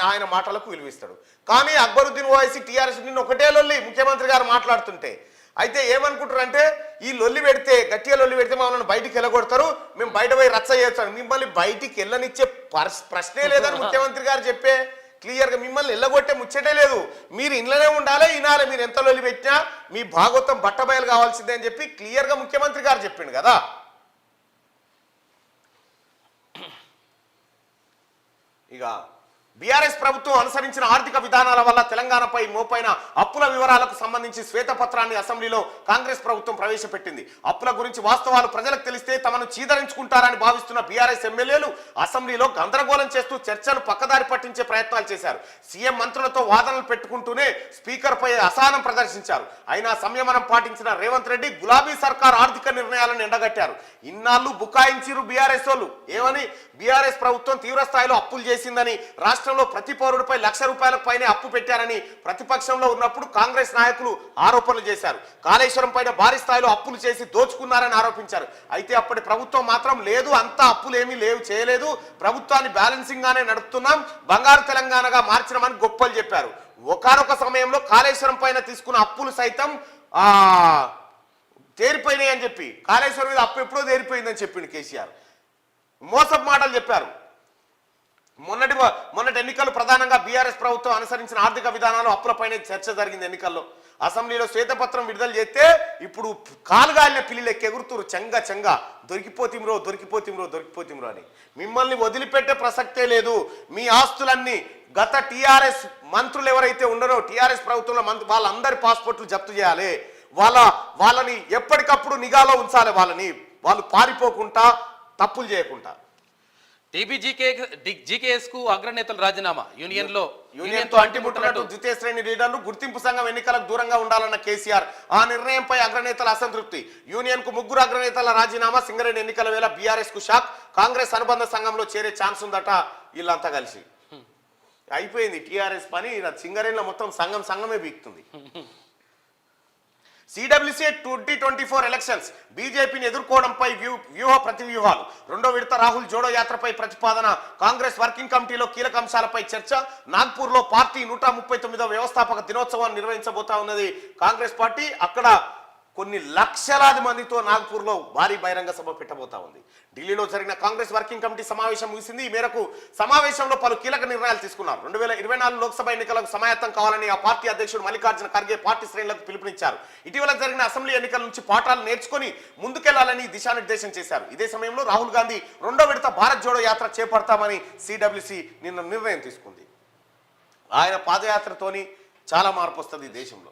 ఆయన మాటలకు విలువిస్తాడు. కానీ అక్బరుద్దీన్ ఓవైసీ టీఆర్ఎస్ నిన్న ఒకటే లొల్లి ముఖ్యమంత్రి గారు మాట్లాడుతుంటే. అయితే ఏమనుకుంటారంటే ఈ లొల్లి పెడితే, గట్టిగా లొల్లి పెడితే మమ్మల్ని బయటికి వెళ్ళగొడతారు, మేము బయట పోయి రచ్చ చేయొచ్చు. మిమ్మల్ని బయటికి వెళ్ళనిచ్చే ప్రశ్నే లేదని ముఖ్యమంత్రి గారు చెప్పే క్లియర్గా. మిమ్మల్ని వెళ్ళగొట్టే ముచ్చటే లేదు. మీరు ఇంట్లోనే ఉండాలి, వినాలి. మీరు ఎంత లొల్లి పెట్టినా మీ భాగవతం బట్టబయలు కావాల్సిందే అని చెప్పి క్లియర్గా ముఖ్యమంత్రి గారు చెప్పిండు కదా. ఇక బీఆర్ఎస్ ప్రభుత్వం అనుసరించిన ఆర్థిక విధానాల వల్ల తెలంగాణపై మోపైన అప్పుల వివరాలకు సంబంధించి శ్వేతపత్రాన్ని అసెంబ్లీలో కాంగ్రెస్ ప్రభుత్వం ప్రవేశపెట్టింది. అప్పుల గురించి వాస్తవాలు ప్రజలకు తెలిస్తే తమను చీదరించుకుంటారని భావిస్తున్న బీఆర్ఎస్ ఎమ్మెల్యేలు అసెంబ్లీలో గందరగోళం చేస్తూ చర్చను పక్కదారి పట్టించే ప్రయత్నాలు చేశారు. సీఎం మంత్రులతో వాదనలు పెట్టుకుంటూనే స్పీకర్ పై అసహనం ప్రదర్శించారు. అయినా సంయమనం పాటించిన రేవంత్ రెడ్డి గులాబీ సర్కార్ ఆర్థిక నిర్ణయాలను ఎండగట్టారు. ఇన్నాళ్ళు బుకాయించిరు బీఆర్ఎస్ వాళ్ళు. ఏమని? బీఆర్ఎస్ ప్రభుత్వం తీవ్ర స్థాయిలో అప్పులు చేసిందని, రాష్ట్రంలో ప్రతి పౌరుడిపై ₹1,00,000 పైనే అప్పు పెట్టారని ప్రతిపక్షంలో ఉన్నప్పుడు కాంగ్రెస్ నాయకులు ఆరోపణలు చేశారు. కాళేశ్వరం పైన భారీ స్థాయిలో అప్పులు చేసి దోచుకున్నారని ఆరోపించారు. అయితే అప్పటి ప్రభుత్వం మాత్రం లేదు, అంతా అప్పులు ఏమీ లేవు, చేయలేదు, ప్రభుత్వాన్ని బ్యాలెన్సింగ్ గానే నడుపుతున్నాం, బంగారు తెలంగాణగా మార్చినామని గొప్పలు చెప్పారు. ఒకానొక సమయంలో కాళేశ్వరం పైన తీసుకున్న అప్పులు సైతం తేరిపోయినాయి అని చెప్పి, కాళేశ్వరం మీద అప్పు ఎప్పుడో తేరిపోయిందని చెప్పిండు కేసీఆర్. మోసపు మాటలు చెప్పారు. మొన్నటి ఎన్నికలు ప్రధానంగా బీఆర్ఎస్ ప్రభుత్వం అనుసరించిన ఆర్థిక విధానాలు, అప్పులపైనే చర్చ జరిగింది ఎన్నికల్లో. అసెంబ్లీలో శ్వేతపత్రం విడుదల చేస్తే ఇప్పుడు కాలుగాలిన పిల్లి లెక్క ఎగురుతురు చెంగ దొరికిపోతిమ్రో అని. మిమ్మల్ని వదిలిపెట్టే ప్రసక్తే లేదు. మీ ఆస్తులన్నీ గత టీఆర్ఎస్ మంత్రులు ఎవరైతే ఉన్నారో, టీఆర్ఎస్ ప్రభుత్వంలో వాళ్ళందరి పాస్పోర్ట్లు జప్తు చేయాలి. వాళ్ళని ఎప్పటికప్పుడు నిఘాలో ఉంచాలి. వాళ్ళు పారిపోకుండా, తప్పులు చేయకుండా. జీకేఎస్ కు అగ్రనేతలు రాజీనామా. యూనియన్తో అంటిముట్టినట్టు ద్వితీయ శ్రేణి లీడర్లు. గుర్తింపు సంఘం ఎన్నికలకు దూరంగా ఉండాలన్న కేసీఆర్. ఆ నిర్ణయంపై అగ్రనేతల అసంతృప్తి. యూనియన్ కు 3 అగ్రనేతల రాజీనామా. సింగరేణి ఎన్నికల వేళ బీఆర్ఎస్ కు షాక్. కాంగ్రెస్ అనుబంధ సంఘంలో చేరే ఛాన్స్ ఉందట వీళ్ళంతా కలిసి. అయిపోయింది టీఆర్ఎస్ పని. సింగరేణిలో మొత్తం సంఘమే బీక్తుంది. CWC 2024 elections. బీజేపీని ఎదుర్కోవడంపై వ్యూహ ప్రతివ్యూహాలు. 2వ విడత రాహుల్ జోడో యాత్రపై ప్రతిపాదన. కాంగ్రెస్ వర్కింగ్ కమిటీలో కీలక అంశాలపై చర్చ. నాగ్పూర్లో పార్టీ 139వ వ్యవస్థాపక దినోత్సవాన్ని నిర్వహించబోతా ఉన్నది కాంగ్రెస్ పార్టీ. అక్కడ కొన్ని లక్షలాది మందితో నాగ్పూర్లో భారీ బహిరంగ సభ పెట్టబోతా ఉంది. ఢిల్లీలో జరిగిన కాంగ్రెస్ వర్కింగ్ కమిటీ సమావేశం ముగిసింది. ఈ మేరకు సమావేశంలో పలు కీలక నిర్ణయాలు తీసుకున్నారు. 2024 లోక్సభ ఎన్నికలకు సమాయత్తం కావాలని ఆ పార్టీ అధ్యక్షుడు మల్లికార్జున ఖర్గే పార్టీ శ్రేణులకు పిలుపునిచ్చారు. ఇటీవల జరిగిన అసెంబ్లీ ఎన్నికల నుంచి పాఠాలు నేర్చుకుని ముందుకెళ్లాలని దిశానిర్దేశం చేశారు. ఇదే సమయంలో రాహుల్ గాంధీ 2వ విడత భారత్ జోడో యాత్ర చేపడతామని సిడబ్ల్యూసీ నిన్న నిర్ణయం తీసుకుంది. ఆయన పాదయాత్రతోని చాలా మార్పు వస్తుంది దేశంలో.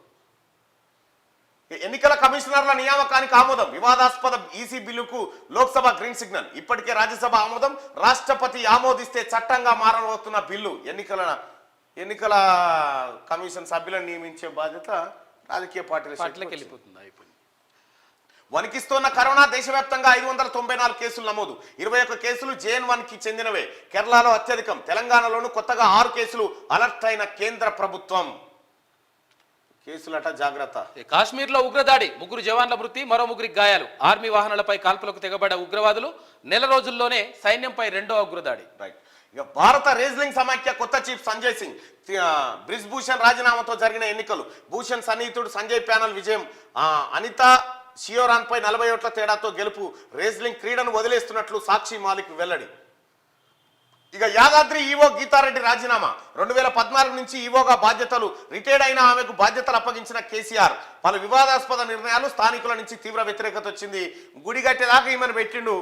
ఎన్నికల కమిషనర్ల నియామకానికి ఆమోదం. వివాదాస్పద ఈసీ బిల్లుకు లోక్సభ గ్రీన్ సిగ్నల్. ఇప్పటికే రాజ్యసభ ఆమోదం. రాష్ట్రపతి ఆమోదిస్తే చట్టంగా మారబోతున్న బిల్లు. ఎన్నికల కమిషన్ సభ్యులను నియమించే బాధ్యత రాజకీయ పార్టీలకు వెళ్ళిపోతుంది. అయిపోయింది. వణికిస్తోన్న కరోనా దేశవ్యాప్తంగా 594 కేసులు నమోదు. 21 కేసులు JN1కి చెందినవే. కేరళలో అత్యధికం. తెలంగాణలోనూ కొత్తగా 6 కేసులు అలర్ట్ అయిన కేంద్ర ప్రభుత్వం. కేసులట జాగ్రత్త. కాశ్మీర్లో ఉగ్రదాడి, 3 జవాన్ల మృతి, మరో 3 గాయాలు. ఆర్మీ వాహనాలపై కాల్పులకు తెగబడ్డ ఉగ్రవాదులు. నెల రోజుల్లోనే సైన్యంపై రెండో ఉగ్రదాడి. రైట్. ఇక భారత రేజ్లింగ్ సమాఖ్య కొత్త చీఫ్ సంజయ్ సింగ్, బ్రిజ్ భూషణ్ రాజీనామాతో జరిగిన ఎన్నికలు. భూషణ్ సన్నిహితుడు సంజయ్ ప్యానల్ విజయం. అనిత షియోరాన్ పై 40 ఓట్ల తేడాతో గెలుపు. రేజ్లింగ్ క్రీడను వదిలేస్తున్నట్లు సాక్షి మాలిక్ వెల్లడి. ఇక యాదాద్రి ఈవో గీతారెడ్డి రాజీనామా. 2014 నుంచి ఈవోగా బాధ్యతలు. రిటైర్డ్ అయిన ఆమెకు బాధ్యతలు అప్పగించిన కేసీఆర్. పలు వివాదాస్పద నిర్ణయాలు, స్థానికుల నుంచి తీవ్ర వ్యతిరేకత వచ్చింది. గుడి కట్టేదాకా ఈమెను పెట్టిండు.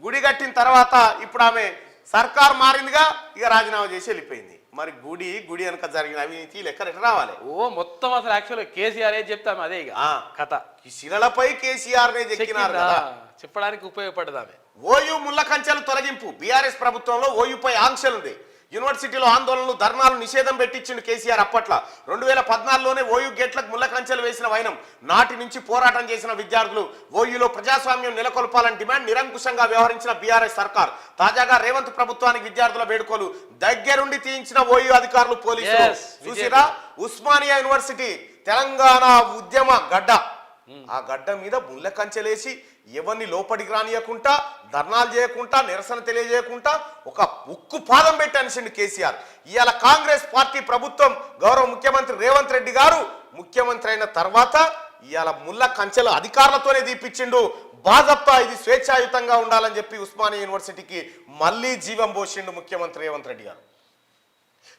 గుడి కట్టిన తర్వాత ఇప్పుడు ఆమె సర్కార్ మారిందిగా, ఇక రాజీనామా చేసి వెళ్ళిపోయింది. మరి గుడి వెనక జరిగిన అవినీతి లెక్క ఎట్లా రావాలి? మొత్తం అసలు యాక్చువల్గా కేసీఆర్ ఏం చెప్తాము అదే ఇక కథ. శిలలపై కేసీఆర్ చెక్కినారు కదా, చెప్పడానికి ఉపయోగపడ్డది ఆమె. ఓయూ ముళ్ళ కంచెలు తొలగింపు. బీఆర్ఎస్ ప్రభుత్వంలో ఓయూపై ఆంక్షలుంది. యూనివర్సిటీలో ఆందోళనలు, ధర్నాలు నిషేధం పెట్టించిండు కేసీఆర్. అప్పట్లో 2014లోనే ఓయూ గేట్లకు ముళ్ళ కంచెలు వేసిన వైనం. నాటి నుంచి పోరాటం చేసిన విద్యార్థులు. ఓయూలో ప్రజాస్వామ్యం నెలకొల్పాలని డిమాండ్. నిరంకుశంగా వ్యవహరించిన బీఆర్ఎస్ సర్కార్. తాజాగా రేవంత్ ప్రభుత్వానికి విద్యార్థుల వేడుకలు. దగ్గరుండి తీయించిన ఓయూ అధికారులు, పోలీసులు. చూసిరా, ఉస్మానియా యూనివర్సిటీ తెలంగాణ ఉద్యమ గడ్డ. ఆ గడ్డ మీద ముళ్ళ కంచెలేసి ఎవరిని లోపలికి రానియకుండా, ధర్నాలు చేయకుండా, నిరసన తెలియజేయకుండా ఒక ఉక్కు పాదం పెట్టి అనిసిండు కేసీఆర్. ఇవాళ కాంగ్రెస్ పార్టీ ప్రభుత్వం, గౌరవ ముఖ్యమంత్రి రేవంత్ రెడ్డి గారు ముఖ్యమంత్రి అయిన తర్వాత ఇవాళ ముళ్ళ కంచెలు అధికారులతోనే దీపించిండు. బాజప్తా ఇది స్వేచ్ఛాయుతంగా ఉండాలని చెప్పి ఉస్మానియా యూనివర్సిటీకి మళ్ళీ జీవం పోసిండు ముఖ్యమంత్రి రేవంత్ రెడ్డి గారు.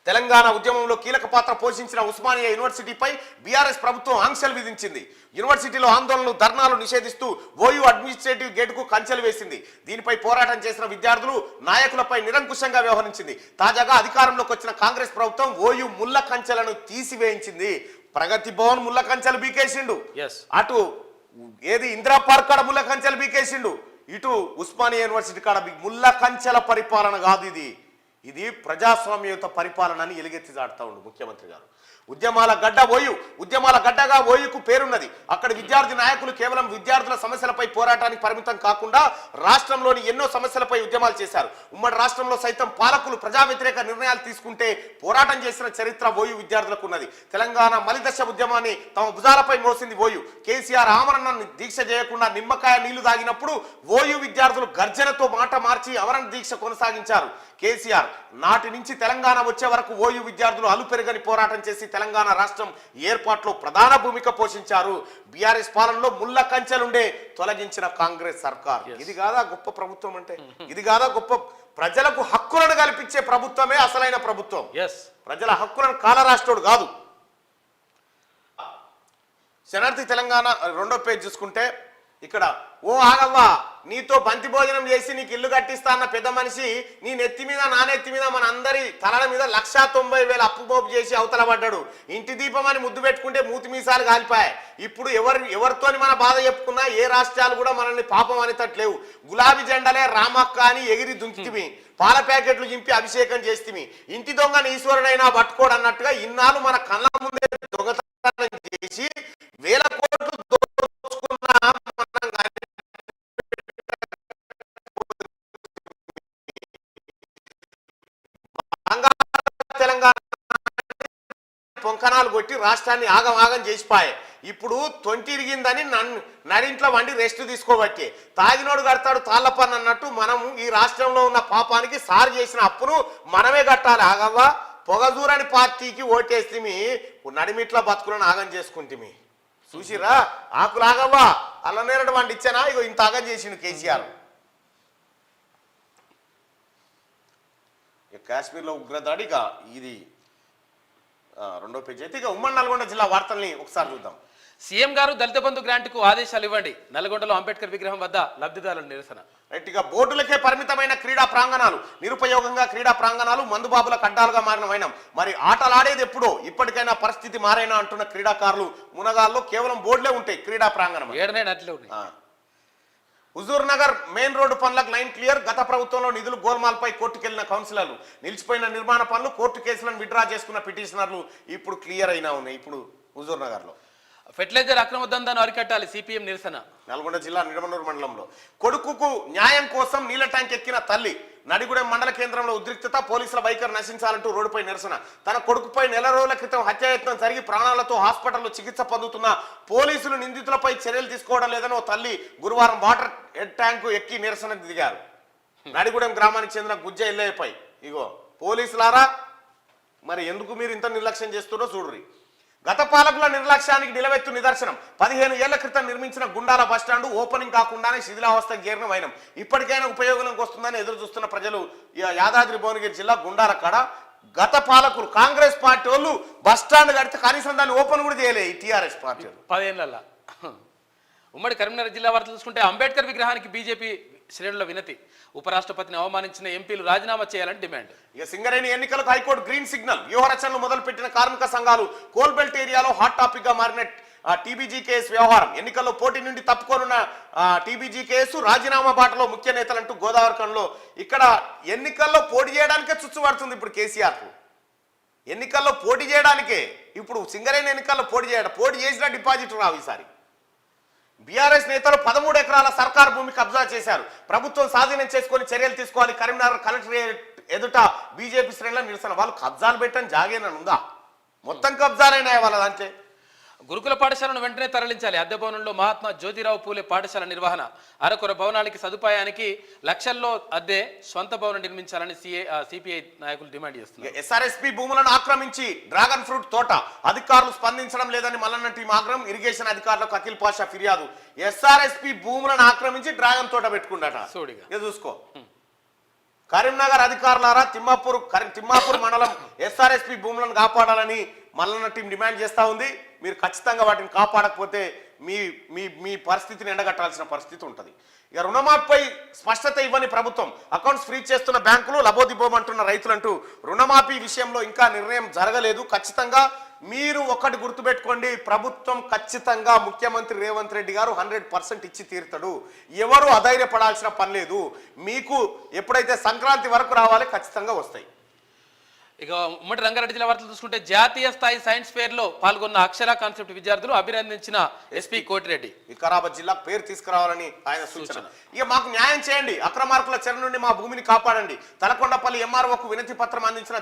తెలంగాణ ఉద్యమంలో కీలక పాత్ర పోషించిన ఉస్మానియా యూనివర్సిటీపై బీఆర్ఎస్ ప్రభుత్వం ఆంక్షలు విధించింది. యూనివర్సిటీలో ఆందోళనలు, ధర్నాలు నిషేధిస్తూ ఓయూ అడ్మినిస్ట్రేటివ్ గేటుకు కంచెలు వేసింది. దీనిపై పోరాటం చేసిన విద్యార్థులు, నాయకులపై నిరంకుశంగా వ్యవహరించింది. తాజాగా అధికారంలోకి వచ్చిన కాంగ్రెస్ ప్రభుత్వం ఓయూ ముళ్ళ కంచెలను తీసివేయించింది. ప్రగతి భవన్ ముళ్ళ కంచెలు బీకేసిండు. అటు ఏది ఇందిరా పార్క్ కాడ ముళ్ళ కంచెలు బీకేసిండు. ఇటు ఉస్మానియా యూనివర్సిటీ కాడ ముళ్ళ కంచెల పరిపాలన కాదు ఇది ప్రజాస్వామ్యయుత పరిపాలన అని ఎలుగెత్తి చాటుతా ఉండు ముఖ్యమంత్రి గారు. ఉద్యమాల గడ్డ ఓయూ. ఉద్యమాల గడ్డగా ఓయూకు పేరున్నది. అక్కడ విద్యార్థి నాయకులు కేవలం విద్యార్థుల సమస్యలపై పోరాటానికి పరిమితం కాకుండా రాష్ట్రంలోని ఎన్నో సమస్యలపై ఉద్యమాలు చేశారు. ఉమ్మడి రాష్ట్రంలో సైతం పాలకులు ప్రజా వ్యతిరేక నిర్ణయాలు తీసుకుంటే పోరాటం చేసిన చరిత్ర ఓయూ విద్యార్థులకు ఉన్నది. తెలంగాణ మలిదశ ఉద్యమాన్ని తమ భుజాలపై మోసింది ఓయూ. కేసీఆర్ ఆమరణాన్ని దీక్ష చేయకుండా నిమ్మకాయ నీళ్లు తాగినప్పుడు ఓయూ విద్యార్థులు గర్జనతో మాట మార్చి ఆమరణ దీక్ష కొనసాగించారు. కేసీఆర్ నాటి నుంచి తెలంగాణ వచ్చే వరకు ఓయూ విద్యార్థులు అలుపెరగని పోరాటం చేసి తెలంగాణ రాష్ట్రం ఏర్పాటులో ప్రధాన భూమిక పోషించారు. బీఆర్ఎస్ పాలనలో ముళ్ళ కంచెలుండే తొలగించిన కాంగ్రెస్ సర్కార్. ఇది కాదా గొప్ప ప్రభుత్వం అంటే? ఇది కాదా గొప్ప ప్రజలకు హక్కులను కల్పించే ప్రభుత్వమే అసలైన ప్రభుత్వం. ప్రజల హక్కులను కాలరాష్ట్రుడు కాదు. శనార్థి తెలంగాణ 2వ పేజ్ చూసుకుంటే ఇక్కడ, ఓ ఆగవ్వా, నీతో బంతి భోజనం చేసి నీకు ఇల్లు కట్టిస్తా అన్న పెద్ద మనిషి నీ నెత్తి మీద, నా నెత్తి మీద, మన అందరి తలల మీద 1,90,000 అప్పు మోపు చేసి అవతల పడ్డాడు. ఇంటి దీపం అని ముద్దు పెట్టుకుంటే మూతి మీసాలు కాలిపాయి. ఇప్పుడు ఎవరితోని మన బాధ చెప్పుకున్నా ఏ రాష్ట్రాలు కూడా మనల్ని పాపం అనేటట్లేవు. గులాబీ జెండలే రామక్క అని ఎగిరి దుంకితిమి, పాల ప్యాకెట్లు చింపి అభిషేకం చేస్తిమి. ఇంటి దొంగని ఈశ్వరుడైనా పట్టుకోడు అన్నట్టుగా ఇన్నాళ్ళు మన కళ్ళ ముందే దొంగతనం చేసి 1000 కోట్లు దోచుకున్న తెలంగాణ పొంకనాలు కొట్టి రాష్ట్రాన్ని ఆగం చేసిపాయే. ఇప్పుడు 20 ఇరిగిందని నడింట్లో వండి రెస్ట్ తీసుకోబట్టి తాగినోడు కడతాడు తాళ్ళపని అన్నట్టు మనము ఈ రాష్ట్రంలో ఉన్న పాపానికి సార్ చేసిన అప్పును మనమే కట్టాలి. ఆగవ్వా, పొగజూరని పార్టీకి ఓటేస్తే నడిమిట్ల బతుకులను ఆగం చేసుకుంటే చూసిరా. ఆకులు ఆగవ్వా, అల్లనేరడు వండి ఇచ్చానా, ఇగో ఇంత ఆగం చేసిండు కేసీఆర్. కాశ్మీర్లో ఉగ్రదాడిగా ఇది 2వ పేజీ అయితే. ఇక ఉమ్మడి నల్గొండ జిల్లా వార్తల్ని ఒకసారి చూద్దాం. సీఎం గారు దళిత బంధు గ్రాంట్కు ఆదేశాలు ఇవ్వండి. నల్గొండలో అంబేద్కర్ విగ్రహం వద్ద లబ్ధిదారుల నిరసన. రైట్గా బోర్డులకే పరిమితమైన క్రీడా ప్రాంగణాలు, నిరుపయోగంగా క్రీడా ప్రాంగణాలు మందుబాబుల కడ్డాలుగా మారిన వైనం. మరి ఆటలాడేది ఎప్పుడో, ఇప్పటికైనా పరిస్థితి మారేనా అంటున్న క్రీడాకారులు. మునగాల్లో కేవలం బోర్డులే ఉంటాయి, క్రీడా ప్రాంగణం ఏడనే. హుజూర్ నగర్ మెయిన్ రోడ్డు పనులకు లైన్ క్లియర్. గత ప్రభుత్వంలో నిధులు గోల్మాల్పై కోర్టుకెళ్లిన కౌన్సిలర్లు, నిలిచిపోయిన నిర్మాణ పనులు, కోర్టు కేసులను విడ్రా చేసుకున్న పిటిషనర్లు ఇప్పుడు క్లియర్ అయినా ఉన్నాయి. ఇప్పుడు హుజూర్ నగర్లో ఫెర్టిలైజర్ అక్రమ దందాను అరికట్టాలి సిపిఎం నిరసన. నల్గొండ జిల్లా నిడమనూరు మండలంలో కొడుకుకు న్యాయం కోసం నీళ్ల ట్యాంక్ ఎక్కిన తల్లి. నడిగూడెం మండల కేంద్రంలో ఉద్రిక్తత, పోలీసుల వైఖరి నశించాలంటూ రోడ్డుపై నిరసన. తన కొడుకుపై నెల రోజుల క్రితం హత్యాయత్నం జరిగి ప్రాణాలతో హాస్పిటల్లో చికిత్స పొందుతున్న పోలీసులు నిందితులపై చర్యలు తీసుకోవడం లేదని ఓ తల్లి గురువారం వాటర్ హెడ్ ట్యాంకు ఎక్కి నిరసన దిగారు. నడిగూడెం గ్రామానికి చెందిన గుజ్జ ఎల్లయ్యపై ఇగో పోలీసులారా మరి ఎందుకు మీరు ఇంత నిర్లక్ష్యం చేస్తున్నారో చూడ్రి. గత పాలకుల నిర్లక్ష్యానికి నిలవెత్తు నిదర్శనం. 15 ఏళ్ల క్రితం నిర్మించిన గుండాల బస్టాండు ఓపెనింగ్ కాకుండానే శిథిలావస్థ జీర్ణం అయినం. ఇప్పటికైనా ఉపయోగంలోకి వస్తుందని ఎదురు చూస్తున్న ప్రజలు యాదాద్రి భువనగిరి జిల్లా గుండాల కాడ గత పాలకులు కాంగ్రెస్ పార్టీ వాళ్ళు బస్టాండ్ కడితే కనీసం దాన్ని ఓపెన్ కూడా చేయలే ఈ టీఆర్ఎస్ పార్టీ 10 ఏళ్ళ. ఉమ్మడి కరీంనగర్ జిల్లా వార్తలు చూసుకుంటే అంబేద్కర్ విగ్రహానికి బీజేపీ శ్రేణుల వినతి. ఉపరాష్ట్రపతిని అవమానించిన ఎంపీలు రాజీనామా చేయాలని డిమాండ్. ఇక సింగరేణి ఎన్నికలకు హైకోర్టు గ్రీన్ సిగ్నల్. వ్యూహరచనలు మొదలుపెట్టిన కార్మిక సంఘాలు. కోల్బెల్ట్ ఏరియాలో హాట్ టాపిక్ గా మారిన టీబీజీ కేసు వ్యవహారం. ఎన్నికల్లో పోటీ నుండి తప్పుకోనున్న టీబీజీ కేసు, రాజీనామా బాటలో ముఖ్య నేతలంటూ గోదావరికంలో. ఇక్కడ ఎన్నికల్లో పోటీ చేయడానికే చుచ్చుపడుతుంది ఇప్పుడు కేసీఆర్ కు. ఎన్నికల్లో పోటీ చేయడానికే ఇప్పుడు సింగరేణి ఎన్నికల్లో పోటీ చేసిన డిపాజిట్ రావు ఈసారి. బీఆర్ఎస్ నేతలు 13 ఎకరాల సర్కారు భూమి కబ్జా చేశారు. ప్రభుత్వం స్వాధీనం చేసుకొని చర్యలు తీసుకోవాలి. కరీంనగర్ కలెక్టరేట్ ఎదుట బీజేపీ శ్రేణుల నిరసన. వాళ్ళు కబ్జాలు పెట్టని జాగేనుందా? మొత్తం కబ్జాలైనాయి వాళ్ళదంటే. గురుకుల పాఠశాలను వెంటనే తరలించాలి. అద్దె భవనంలో మహాత్మా జ్యోతిరావు పూలే పాఠశాల నిర్వహణ. అరకొర భవనానికి సదుపాయానికి లక్షల్లో అద్దె స్వంత భవనం నిర్మించాలని సిపిఐ నాయకులు డిమాండ్ చేస్తున్నారు. ఎస్ఆర్ఎస్పీ భూములను ఆక్రమించి డ్రాగన్ ఫ్రూట్ తోట. అధికారులు స్పందించడం లేదని మల్లన్న టీం ఆగ్రహం. ఇరిగేషన్ అధికారులకు అఖిల్ పాషా ఫిర్యాదు. ఎస్ఆర్ఎస్పీ భూములను ఆక్రమించి డ్రాగన్ తోట పెట్టుకుంటాట. చూసుకో. కరీంనగర్ అధికారులారా, తిమ్మాపూర్ మండలం ఎస్ఆర్ఎస్పీ భూములను కాపాడాలని మల్లన్న టీం డిమాండ్ చేస్తా ఉంది. మీరు ఖచ్చితంగా వాటిని కాపాడకపోతే మీ మీ మీ పరిస్థితిని ఎండగట్టాల్సిన పరిస్థితి ఉంటుంది. ఇక రుణమాఫీపై స్పష్టత ఇవ్వని ప్రభుత్వం. అకౌంట్స్ ఫ్రీజ్ చేస్తున్న బ్యాంకులు, లబోదిబోమంటున్న రైతులంటూ రుణమాఫీ విషయంలో ఇంకా నిర్ణయం జరగలేదు. ఖచ్చితంగా మీరు ఒకటి గుర్తుపెట్టుకోండి, ప్రభుత్వం ఖచ్చితంగా ముఖ్యమంత్రి రేవంత్ రెడ్డి గారు 100% ఇచ్చి తీరుతాడు. ఎవరు అధైర్యపడాల్సిన పని లేదు. మీకు ఎప్పుడైతే సంక్రాంతి వరకు రావాలి, ఖచ్చితంగా వస్తాయి. ఇక ఉమ్మడి రంగారెడ్డి జిల్లా వార్తలు చూసుకుంటే జాతీయ స్థాయి సైన్స్ ఫేర్ లో పాల్గొన్న అక్షర కాన్సెప్ట్ విద్యార్థులు అభినందించిన ఎస్పీ కోటిరెడ్డి. వికారాబాద్ జిల్లా పేరు తీసుకురావాలని ఆయన సూచన. ఇక మాకు న్యాయం చేయండి, అక్రమార్కుల చెర నుండి మా భూమిని కాపాడండి. తలకొండపల్లి ఎంఆర్ఓకు వినతి పత్రం అందించిన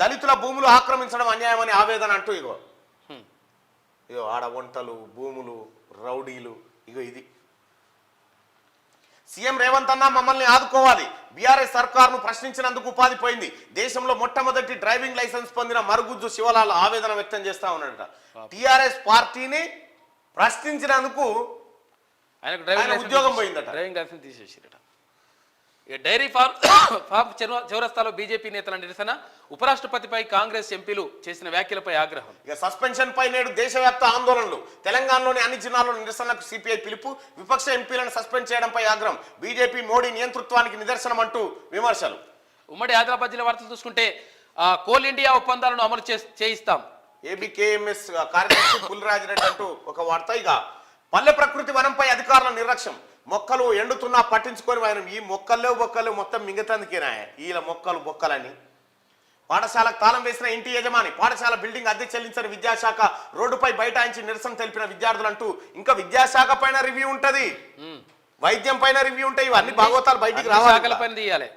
దళితుల భూములు ఆక్రమించడం అన్యాయమని ఆవేదన అంటూ ఇగో ఆడ వంటలు, భూములు, రౌడీలు. ఇగో ఇది సీఎం రేవంత్ అన్న మమ్మల్ని ఆదుకోవాలి. బీఆర్ఎస్ సర్కార్ను ప్రశ్నించినందుకు ఉపాధి పోయింది. దేశంలో మొట్టమొదటి డ్రైవింగ్ లైసెన్స్ పొందిన మరుగుజ్జు శివలాల్ ఆవేదన వ్యక్తం చేస్తా ఉన్నాడట. టీఆర్ఎస్ పార్టీని ప్రశ్నించినందుకు ఆయన ఉద్యోగం పోయిందట. డ్రైవింగ్ లైసెన్స్ తీసేసిరట. ఇక డైరీ ఫార్మ్ చౌరస్తాలో బీజేపీ నేతల నిరసన. ఉపరాష్ట్రపతిపై కాంగ్రెస్ ఎంపీలు చేసిన వ్యాఖ్యలపై ఆగ్రహం. ఇక సస్పెన్షన్ పై నేడు దేశవ్యాప్త ఆందోళనలు. తెలంగాణలోని అన్ని జిల్లాల్లో నిరసనలకు సిపిఐ పిలుపు. విపక్ష ఎంపీలను సస్పెండ్ చేయడంపై ఆగ్రహం. బీజేపీ మోడీ నియంతృత్వానికి నిదర్శనం అంటూ విమర్శలు. ఉమ్మడి ఆదిలాబాద్ జిల్లా వార్తలు చూసుకుంటే కోల్ ఇండియా ఒప్పందాలను అమలు చేయిస్తాం. ఏబికేఎంఎస్ కార్యదర్శి పుల్లిరాజిరెడ్డి అంటూ ఒక వార్త. ఇక పల్లె ప్రకృతి వనంపై అధికారుల నిర్లక్ష్యం. మొక్కలు ఎండుతున్నా పట్టించుకొని ఆయన ఈ మొక్కలు మొత్తం మిగతాందుకేనా ఈల మొక్కలని. పాఠశాలకు తాళం వేసిన ఇంటి యజమాని. పాఠశాల బిల్డింగ్ అద్దె చెల్లించని విద్యాశాఖ. రోడ్డుపై బైఠాయించి నిరసన తెలిపిన విద్యార్థులంటూ. ఇంకా విద్యాశాఖ పైన రివ్యూ ఉంటది, వైద్యం పైన రివ్యూ ఉంటాయి. ఇవన్నీ భాగవతాలు బయటికి రావాలి.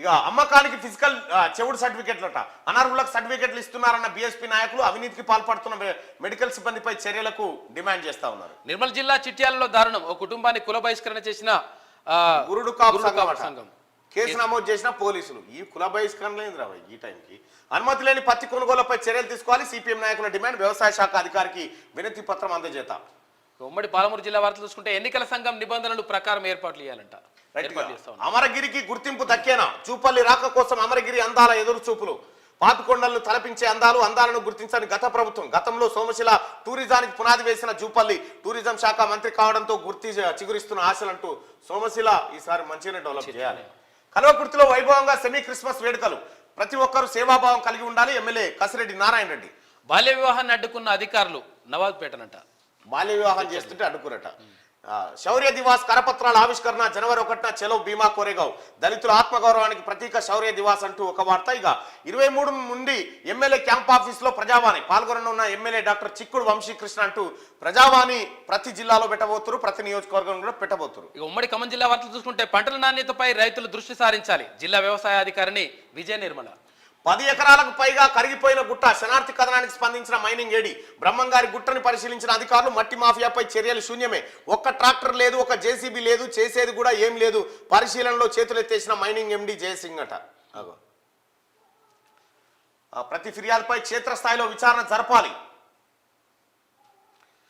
ఇక అమ్మకానికి ఫిజికల్ చెవుడు సర్టిఫికెట్లట. అనర్హులకు సర్టిఫికెట్లు ఇస్తున్నారన్న బీఎస్పీ నాయకులు. అవినీతికి పాల్పడుతున్న మెడికల్ సిబ్బందిపై చర్యలకు డిమాండ్ చేస్తా ఉన్నారు. నిర్మల్ జిల్లా చిట్యాలలో దారుణం. ఓ కుటుంబాన్ని కుల బహిష్కరణ చేసిన గురుడు కాపు సంఘం కేసు నమోదు చేసిన పోలీసులు. ఈ కుల బహిష్కరణ లేదు రా ఈ టైంకి. అనుమతి లేని పత్తి కొనుగోలుపై చర్యలు తీసుకోవాలి. సిపిఎం నాయకుల డిమాండ్. వ్యవసాయ శాఖ అధికారికి వినతి పత్రం అందజేత. ఉమ్మడి పాలమూరు జిల్లా వార్తలు చూసుకుంటే ఎన్నికల సంఘం నిబంధనలు ప్రకారం ఏర్పాట్లు చేయాలంట. అమరగిరికి గుర్తింపు దక్కేనా? చూపల్లి రాక కోసం అమరగిరి అందాల ఎదురు చూపులు. పాపికొండలను తలపించే అందాలను గుర్తించని గత ప్రభుత్వం. గతంలో సోమశిల టూరిజానికి పునాది వేసిన జూపల్లి టూరిజం శాఖ మంత్రి కావడంతో చిగురిస్తున్న ఆశలంటూ సోమశిల ఈసారి మంచిగానే డెవలప్ చేయాలి. కల్వకుర్తిలో వైభవంగా సెమీ క్రిస్మస్ వేడుకలు. ప్రతి ఒక్కరూ సేవాభావం కలిగి ఉండాలి. ఎమ్మెల్యే కసిరెడ్డి నారాయణ రెడ్డి. బాల్య వివాహాన్ని అడ్డుకున్న అధికారులు నవాజ్పేటనంట. బాల్య వివాహం చేస్తుంటే అడ్డుకురట. శౌర్య దివాస్ కరపత్రాల ఆవిష్కరణ జనవరి 1న చెలో భీమా కోరేగావ్ దళితుల ఆత్మగౌరవానికి ప్రతీక శౌర్య దివాస్ అంటూ ఒక వార్త. ఇక 23 నుండి ఎమ్మెల్యే క్యాంప్ ఆఫీస్ లో ప్రజావాణి పాల్గొననున్న ఎమ్మెల్యే డాక్టర్ చిక్కుడు వంశీకృష్ణ అంటూ ప్రజావాణి ప్రతి జిల్లాలో పెట్టబోతున్నారు, ప్రతి నియోజకవర్గం కూడా పెట్టబోతున్నారు. ఇక ఉమ్మడి ఖమ్మం జిల్లా వార్తలు చూసుకుంటే పంటల నాణ్యతపై రైతులు దృష్టి సారించాలి. జిల్లా వ్యవసాయ అధికారిని విజయ నిర్మల. 10 ఎకరాలకు పైగా కరిగిపోయిన గుట్ట శనార్థి కథనానికి స్పందించిన మైనింగ్ ఏడి బ్రహ్మంగారి గుట్టని పరిశీలించిన అధికారులు మట్టి మాఫియాపై చర్యలు శూన్యమే, ఒక్క ట్రాక్టర్ లేదు, ఒక జేసీబీ లేదు, చేసేది కూడా ఏం లేదు, పరిశీలనలో చేతులెత్తేసిన మైనింగ్ ఎండి జయసింగ్ అట. ప్రతి ఫిర్యాదుపై క్షేత్రస్థాయిలో విచారణ జరపాలి.